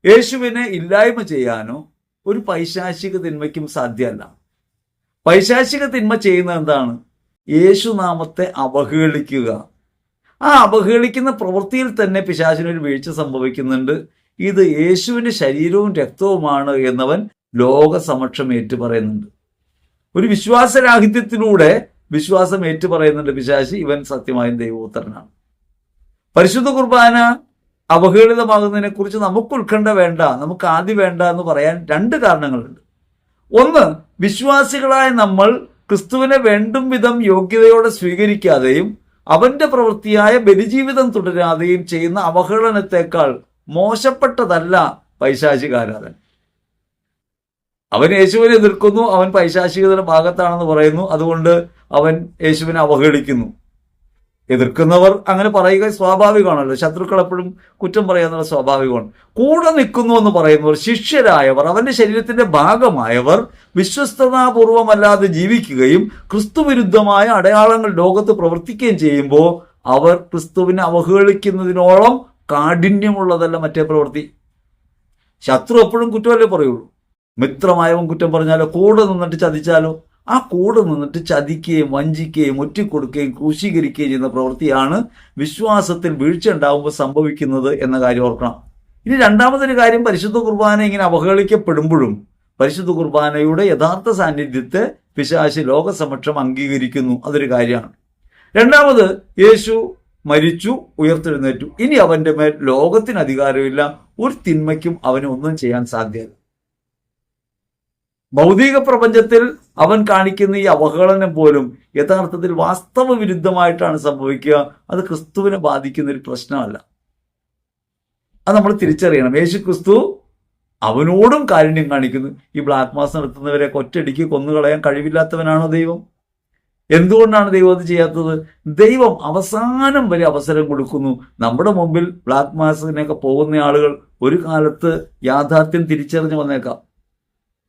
യേശുവിനെ ഇല്ലായ്മ ചെയ്യാനോ ഒരു പൈശാചിക തിന്മയ്ക്കും സാധ്യമല്ല. പൈശാചിക തിന്മ ചെയ്യുന്നത് എന്താണ്? യേശുനാമത്തെ അവഹേളിക്കുക. ആ അവഹേളിക്കുന്ന പ്രവൃത്തിയിൽ തന്നെ പിശാചിനൊരു വീഴ്ച സംഭവിക്കുന്നുണ്ട്. ഇത് യേശുവിൻ്റെ ശരീരവും രക്തവുമാണ് എന്നവൻ ലോകസമക്ഷം ഏറ്റുപറയുന്നുണ്ട്. ഒരു വിശ്വാസരാഹിത്യത്തിലൂടെ വിശ്വാസം ഏറ്റുപറയുന്നുണ്ട് പിശാചി, ഇവൻ സത്യമായും ദൈവപുത്രനാണ്. പരിശുദ്ധ കുർബാന അവഹേളിതമാകുന്നതിനെ കുറിച്ച് നമുക്ക് ഉത്കണ്ഠ വേണ്ട, നമുക്ക് ആദ്യം വേണ്ട എന്ന് പറയാൻ 2 കാരണങ്ങളുണ്ട്. ഒന്ന്, വിശ്വാസികളായ നമ്മൾ ക്രിസ്തുവിനെ വേണ്ടും വിധം യോഗ്യതയോടെ സ്വീകരിക്കാതെയും അവന്റെ പ്രവൃത്തിയായ ബലിജീവിതം തുടരാതെയും ചെയ്യുന്ന അവഹേളനത്തെക്കാൾ മോശപ്പെട്ടതല്ല പൈശാചികാരാധന. അവൻ യേശുവിനെ എതിർക്കുന്നു, അവൻ പൈശാചികതയുടെ ഭാഗത്താണെന്ന് പറയുന്നു, അതുകൊണ്ട് അവൻ യേശുവിനെ അവഹേളിക്കുന്നു. എതിർക്കുന്നവർ അങ്ങനെ പറയുക സ്വാഭാവികമാണല്ലോ. ശത്രുക്കൾ എപ്പോഴും കുറ്റം പറയാന്നുള്ള സ്വാഭാവികമാണ്. കൂടെ നിൽക്കുന്നു എന്ന് പറയുന്നവർ, ശിഷ്യരായവർ, അവന്റെ ശരീരത്തിന്റെ ഭാഗമായവർ വിശ്വസ്തതാപൂർവമല്ലാതെ ജീവിക്കുകയും ക്രിസ്തുവിരുദ്ധമായ അടയാളങ്ങൾ ലോകത്ത് പ്രവർത്തിക്കുകയും ചെയ്യുമ്പോൾ അവർ ക്രിസ്തുവിനെ അവഹേളിക്കുന്നതിനോളം കാഠിന്യമുള്ളതല്ല മറ്റേ പ്രവൃത്തി. ശത്രു എപ്പോഴും കുറ്റമല്ലേ പറയുള്ളൂ. മിത്രമായവൻ കുറ്റം പറഞ്ഞാലോ, കൂടെ നിന്നിട്ട് ചതിച്ചാലോ, ആ കൂടെ നിന്നിട്ട് ചതിക്കുകയും വഞ്ചിക്കുകയും ഒറ്റിക്കൊടുക്കുകയും ക്രൂശീകരിക്കുകയും ചെയ്യുന്ന പ്രവൃത്തിയാണ് വിശ്വാസത്തിൽ വീഴ്ച ഉണ്ടാകുമ്പോൾ സംഭവിക്കുന്നത് എന്ന കാര്യം ഓർക്കണം. ഇനി രണ്ടാമതൊരു കാര്യം, പരിശുദ്ധ കുർബാന ഇങ്ങനെ അവഹേളിക്കപ്പെടുമ്പോഴും പരിശുദ്ധ കുർബാനയുടെ യഥാർത്ഥ സാന്നിധ്യത്തെ പിശാച് ലോകസമക്ഷം അംഗീകരിക്കുന്നു. അതൊരു കാര്യമാണ്. രണ്ടാമത്, യേശു മരിച്ചു, ഉയർത്തെഴുന്നേറ്റു. ഇനി അവന്റെ മേൽ ലോകത്തിന് അധികാരമില്ല. ഒരു തിന്മയ്ക്കും അവന് ഒന്നും ചെയ്യാൻ സാധ്യമല്ല. ഭൗതിക പ്രപഞ്ചത്തിൽ അവൻ കാണിക്കുന്ന ഈ അവഹേളനം പോലും യഥാർത്ഥത്തിൽ വാസ്തവ വിരുദ്ധമായിട്ടാണ് സംഭവിക്കുക. അത് ക്രിസ്തുവിനെ ബാധിക്കുന്ന ഒരു പ്രശ്നമല്ല. അത് നമ്മൾ തിരിച്ചറിയണം. യേശു ക്രിസ്തു അവനോടും കാരുണ്യം കാണിക്കുന്നു. ഈ ബ്ലാക്ക് മാസ് നടത്തുന്നവരെ ഒറ്റയടിക്ക് കൊന്നുകളയാൻ കഴിവില്ലാത്തവനാണോ ദൈവം? എന്തുകൊണ്ടാണ് ദൈവം അത് ചെയ്യാത്തത്? ദൈവം അവസാനം വരെ അവസരം കൊടുക്കുന്നു. നമ്മുടെ മുമ്പിൽ ബ്ലാക്ക് മാസിനൊക്കെ പോകുന്ന ആളുകൾ ഒരു കാലത്ത് യാഥാർത്ഥ്യം തിരിച്ചറിഞ്ഞ് വന്നേക്കാം.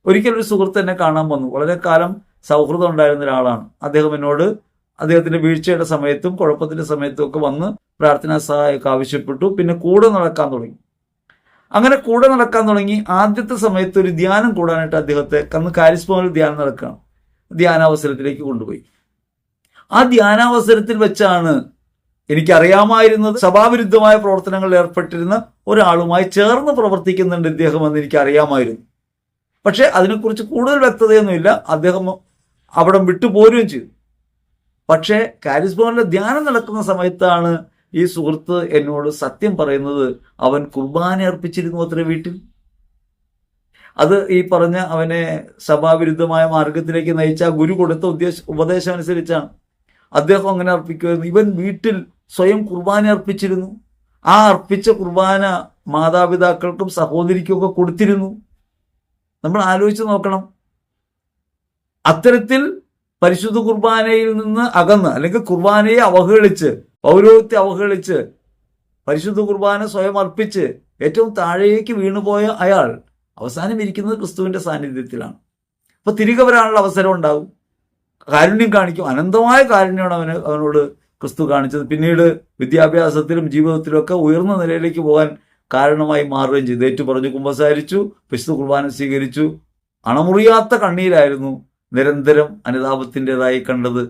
ഒരിക്കലൊരു സുഹൃത്ത് എന്നെ കാണാൻ വന്നു. വളരെ കാലം സൗഹൃദം ഉണ്ടായിരുന്ന ഒരാളാണ്. അദ്ദേഹം എന്നോട് അദ്ദേഹത്തിന്റെ വീഴ്ചയുടെ സമയത്തും കുഴപ്പത്തിന്റെ സമയത്തും ഒക്കെ വന്ന് പ്രാർത്ഥനാ സഹായമൊക്കെ ആവശ്യപ്പെട്ടു. പിന്നെ കൂടെ നടക്കാൻ തുടങ്ങി. അങ്ങനെ കൂടെ നടക്കാൻ തുടങ്ങി. ആദ്യത്തെ സമയത്ത് ഒരു ധ്യാനം കൂടാനായിട്ട് അദ്ദേഹത്തെ അന്ന് കാരിസ്മോനിൽ ധ്യാനം നടക്കുകയാണ്. ധ്യാനാവസരത്തിലേക്ക് കൊണ്ടുപോയി. ആ ധ്യാനാവസരത്തിൽ വെച്ചാണ് എനിക്കറിയാമായിരുന്നത് സഭാവിരുദ്ധമായ പ്രവർത്തനങ്ങളിൽ ഏർപ്പെട്ടിരുന്ന ഒരാളുമായി ചേർന്ന് പ്രവർത്തിക്കുന്നുണ്ട് ഇദ്ദേഹം എന്ന് എനിക്കറിയാമായിരുന്നു. പക്ഷെ അതിനെക്കുറിച്ച് കൂടുതൽ വ്യക്തതയൊന്നുമില്ല. അദ്ദേഹം അവിടം വിട്ടുപോരുകയും ചെയ്തു. പക്ഷേ കാരിസ്മോനിലെ ധ്യാനം നടക്കുന്ന സമയത്താണ് ഈ സുഹൃത്ത് എന്നോട് സത്യം പറയുന്നത്. അവൻ കുർബാന അർപ്പിച്ചിരുന്നു അത്ര വീട്ടിൽ. അത് ഈ പറഞ്ഞ അവനെ സഭാവിരുദ്ധമായ മാർഗത്തിലേക്ക് നയിച്ച ഗുരു കൊടുത്ത ഉപദേശം അനുസരിച്ചാണ്. അദ്ദേഹം അങ്ങനെ അർപ്പിക്കുമായിരുന്നു. ഇവൻ വീട്ടിൽ സ്വയം കുർബാന അർപ്പിച്ചിരുന്നു. ആ അർപ്പിച്ച കുർബാന മാതാപിതാക്കൾക്കും സഹോദരിക്കും ഒക്കെ കൊടുത്തിരുന്നു. നമ്മൾ ആലോചിച്ച് നോക്കണം. അത്തരത്തിൽ പരിശുദ്ധ കുർബാനയിൽ നിന്ന് അകന്ന്, അല്ലെങ്കിൽ കുർബാനയെ അവഹേളിച്ച്, പൗരോഹിത്യ അവഹേളിച്ച്, പരിശുദ്ധ കുർബാന സ്വയം അർപ്പിച്ച് ഏറ്റവും താഴേക്ക് വീണുപോയ അയാൾ അവസാനം ഇരിക്കുന്നത് ക്രിസ്തുവിന്റെ സാന്നിധ്യത്തിലാണ്. അപ്പൊ തിരികെ വരാനുള്ള അവസരം ഉണ്ടാകും. കാരുണ്യം കാണിക്കും. അനന്തമായ കാരുണ്യമാണ് അവനോട് ക്രിസ്തു കാണിച്ചത്. പിന്നീട് വിദ്യാഭ്യാസത്തിലും ജീവിതത്തിലും ഒക്കെ ഉയർന്ന നിലയിലേക്ക് പോകാൻ കാരണമായി മാറുകയും ചെയ്തു. ഏറ്റു പറഞ്ഞു കുമ്പസാരിച്ചു, വിശുദ്ധ കുർബാന സ്വീകരിച്ചു. അണമുറിയാത്ത കണ്ണീരായിരുന്നു നിരന്തരം അനുതാപത്തിൻ്റെതായി കണ്ടത്.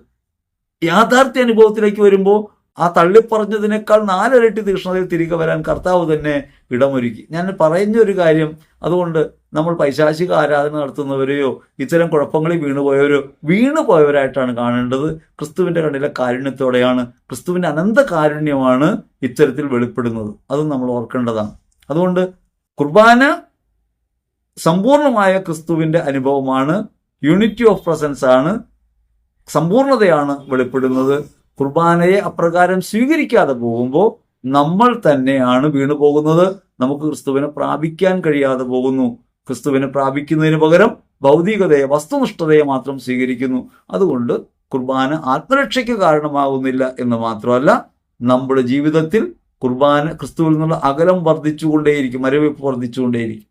യാഥാർത്ഥ്യ അനുഭവത്തിലേക്ക് വരുമ്പോൾ ആ തള്ളിപ്പറഞ്ഞതിനേക്കാൾ 4 ഇരട്ടി തീക്ഷ്ണതയിൽ തിരികെ വരാൻ കർത്താവ് തന്നെ ഇടമൊരുക്കി. ഞാൻ പറഞ്ഞൊരു കാര്യം, അതുകൊണ്ട് നമ്മൾ പൈശാചിക ആരാധന നടത്തുന്നവരെയോ ഇത്തരം കുഴപ്പങ്ങളിൽ വീണുപോയവരായിട്ടാണ് കാണേണ്ടത്. ക്രിസ്തുവിന്റെ കണ്ണിലെ കാരുണ്യത്തോടെയാണ്, ക്രിസ്തുവിന്റെ അനന്ത കാരുണ്യമാണ് ഇത്തരത്തിൽ വെളിപ്പെടുന്നത്. അതും നമ്മൾ ഓർക്കേണ്ടതാണ്. അതുകൊണ്ട് കുർബാന സമ്പൂർണമായ ക്രിസ്തുവിന്റെ അനുഭവമാണ്. യൂണിറ്റി ഓഫ് പ്രസൻസ് ആണ്, സമ്പൂർണതയാണ് വെളിപ്പെടുന്നത്. കുർബാനയെ അപ്രകാരം സ്വീകരിക്കാതെ പോകുമ്പോൾ നമ്മൾ തന്നെയാണ് വീണു പോകുന്നത്. നമുക്ക് ക്രിസ്തുവിനെ പ്രാപിക്കാൻ കഴിയാതെ പോകുന്നു. ക്രിസ്തുവിനെ പ്രാപിക്കുന്നതിന് പകരം ഭൗതികതയെ, വസ്തുനിഷ്ഠതയെ മാത്രം സ്വീകരിക്കുന്നു. അതുകൊണ്ട് കുർബാന ആത്മരക്ഷയ്ക്ക് കാരണമാകുന്നില്ല എന്ന് മാത്രമല്ല, നമ്മുടെ ജീവിതത്തിൽ കുർബാന ക്രിസ്തുവിൽ നിന്നുള്ള അകലം വർദ്ധിച്ചുകൊണ്ടേയിരിക്കും, മരവിപ്പ് വർദ്ധിച്ചുകൊണ്ടേയിരിക്കും.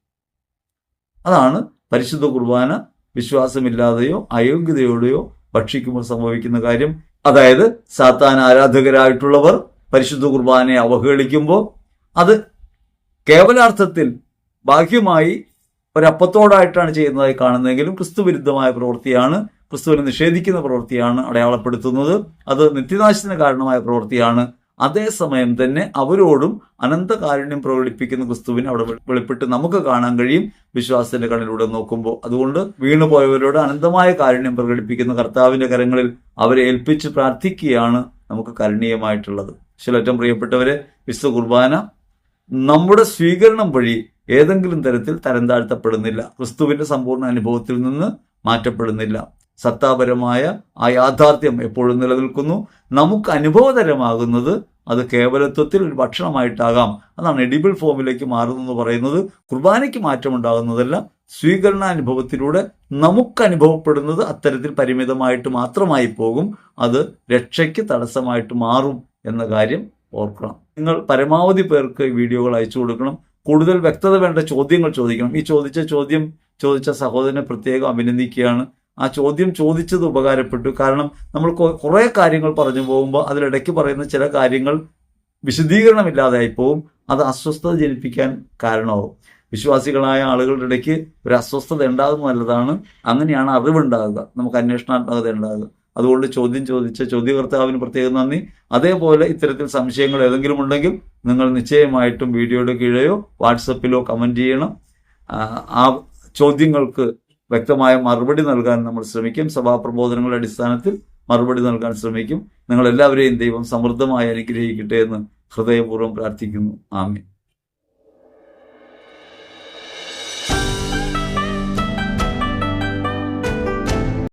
അതാണ് പരിശുദ്ധ കുർബാന വിശ്വാസമില്ലാതെയോ അയോഗ്യതയോടെയോ ഭക്ഷിക്കുമ്പോൾ സംഭവിക്കുന്ന കാര്യം. അതായത് സാത്താൻ ആരാധകരായിട്ടുള്ളവർ പരിശുദ്ധ കുർബാനയെ അവഹേളിക്കുമ്പോൾ അത് കേവലാർത്ഥത്തിൽ ബാഹ്യമായി ഒരപ്പത്തോടായിട്ടാണ് ചെയ്യുന്നതായി കാണുന്നതെങ്കിലും ക്രിസ്തു വിരുദ്ധമായ പ്രവൃത്തിയാണ്, ക്രിസ്തുവിനെ നിഷേധിക്കുന്ന പ്രവൃത്തിയാണ് അടയാളപ്പെടുത്തുന്നത്. അത് നിത്യനാശത്തിന് കാരണമായ പ്രവൃത്തിയാണ്. അതേസമയം തന്നെ അവരോടും അനന്ത കാരുണ്യം പ്രകടിപ്പിക്കുന്ന ക്രിസ്തുവിനെ അവിടെ വെളിപ്പെട്ട് നമുക്ക് കാണാൻ കഴിയും വിശ്വാസത്തിന്റെ കണ്ണിലൂടെ നോക്കുമ്പോൾ. അതുകൊണ്ട് വീണുപോയവരോട് അനന്തമായ കാരുണ്യം പ്രകടിപ്പിക്കുന്ന കർത്താവിന്റെ കരങ്ങളിൽ അവരെ ഏൽപ്പിച്ച് പ്രാർത്ഥിക്കുകയാണ് നമുക്ക് കരുണീയമായിട്ടുള്ളത്. ഏറ്റവും പ്രിയപ്പെട്ടവരെ, വിശുദ്ധ കുർബാന നമ്മുടെ സ്വീകരണം വഴി ഏതെങ്കിലും തരത്തിൽ തരം താഴ്ത്തപ്പെടുന്നില്ല, ക്രിസ്തുവിന്റെ സമ്പൂർണ്ണ അനുഭവത്തിൽ നിന്ന് മാറ്റപ്പെടുന്നില്ല. സത്താപരമായ ആ യാഥാർത്ഥ്യം എപ്പോഴും നിലനിൽക്കുന്നു. നമുക്ക് അനുഭവതരമാകുന്നത് അത് കേവലത്വത്തിൽ ഒരു ഭക്ഷണമായിട്ടാകാം. അതാണ് എഡിബിൾ ഫോമിലേക്ക് മാറുന്നെന്ന് പറയുന്നത്. കുർബാനയ്ക്ക് മാറ്റമുണ്ടാകുന്നതല്ല, സ്വീകരണാനുഭവത്തിലൂടെ നമുക്ക് അനുഭവപ്പെടുന്നത് അത്തരത്തിൽ പരിമിതമായിട്ട് മാത്രമായി പോകും. അത് രക്ഷയ്ക്ക് തടസ്സമായിട്ട് മാറും എന്ന കാര്യം ഓർക്കണം. നിങ്ങൾ പരമാവധി പേർക്ക് ഈ വീഡിയോകൾ അയച്ചു കൊടുക്കണം. കൂടുതൽ വ്യക്തത വേണ്ട ചോദ്യങ്ങൾ ചോദിക്കണം. ഈ ചോദിച്ച സഹോദരനെ പ്രത്യേകം അഭിനന്ദിക്കുകയാണ്. ആ ചോദ്യം ചോദിച്ചത് ഉപകാരപ്പെട്ടു. കാരണം നമ്മൾ കുറേ കാര്യങ്ങൾ പറഞ്ഞു പോകുമ്പോൾ അതിലിടയ്ക്ക് പറയുന്ന ചില കാര്യങ്ങൾ വിശദീകരണമില്ലാതായി പോവും. അത് അസ്വസ്ഥത ജനിപ്പിക്കാൻ കാരണമാവും. വിശ്വാസികളായ ആളുകളുടെ ഇടയ്ക്ക് ഒരു അസ്വസ്ഥത ഉണ്ടാകുന്നത് നല്ലതാണ്. അങ്ങനെയാണ് അറിവുണ്ടാകുക, നമുക്ക് അന്വേഷണാത്മകത ഉണ്ടാകുക. അതുകൊണ്ട് ചോദ്യം ചോദിച്ച ചോദ്യകർത്താവിന് പ്രത്യേകം നന്ദി. അതേപോലെ ഇത്തരത്തിൽ സംശയങ്ങൾ ഏതെങ്കിലും ഉണ്ടെങ്കിൽ നിങ്ങൾ നിശ്ചയമായിട്ടും വീഡിയോയുടെ കീഴെയോ വാട്സപ്പിലോ കമൻറ്റ് ചെയ്യണം. ആ ചോദ്യങ്ങൾക്ക് വ്യക്തമായ മറുപടി നൽകാൻ നമ്മൾ ശ്രമിക്കും. സഭാപ്രബോധനങ്ങളുടെ അടിസ്ഥാനത്തിൽ മറുപടി നൽകാൻ ശ്രമിക്കും. നിങ്ങളെല്ലാവരെയും ദൈവം സമൃദ്ധമായി അനുഗ്രഹിക്കട്ടെ എന്ന് ഹൃദയപൂർവ്വം പ്രാർത്ഥിക്കുന്നു. ആമേൻ.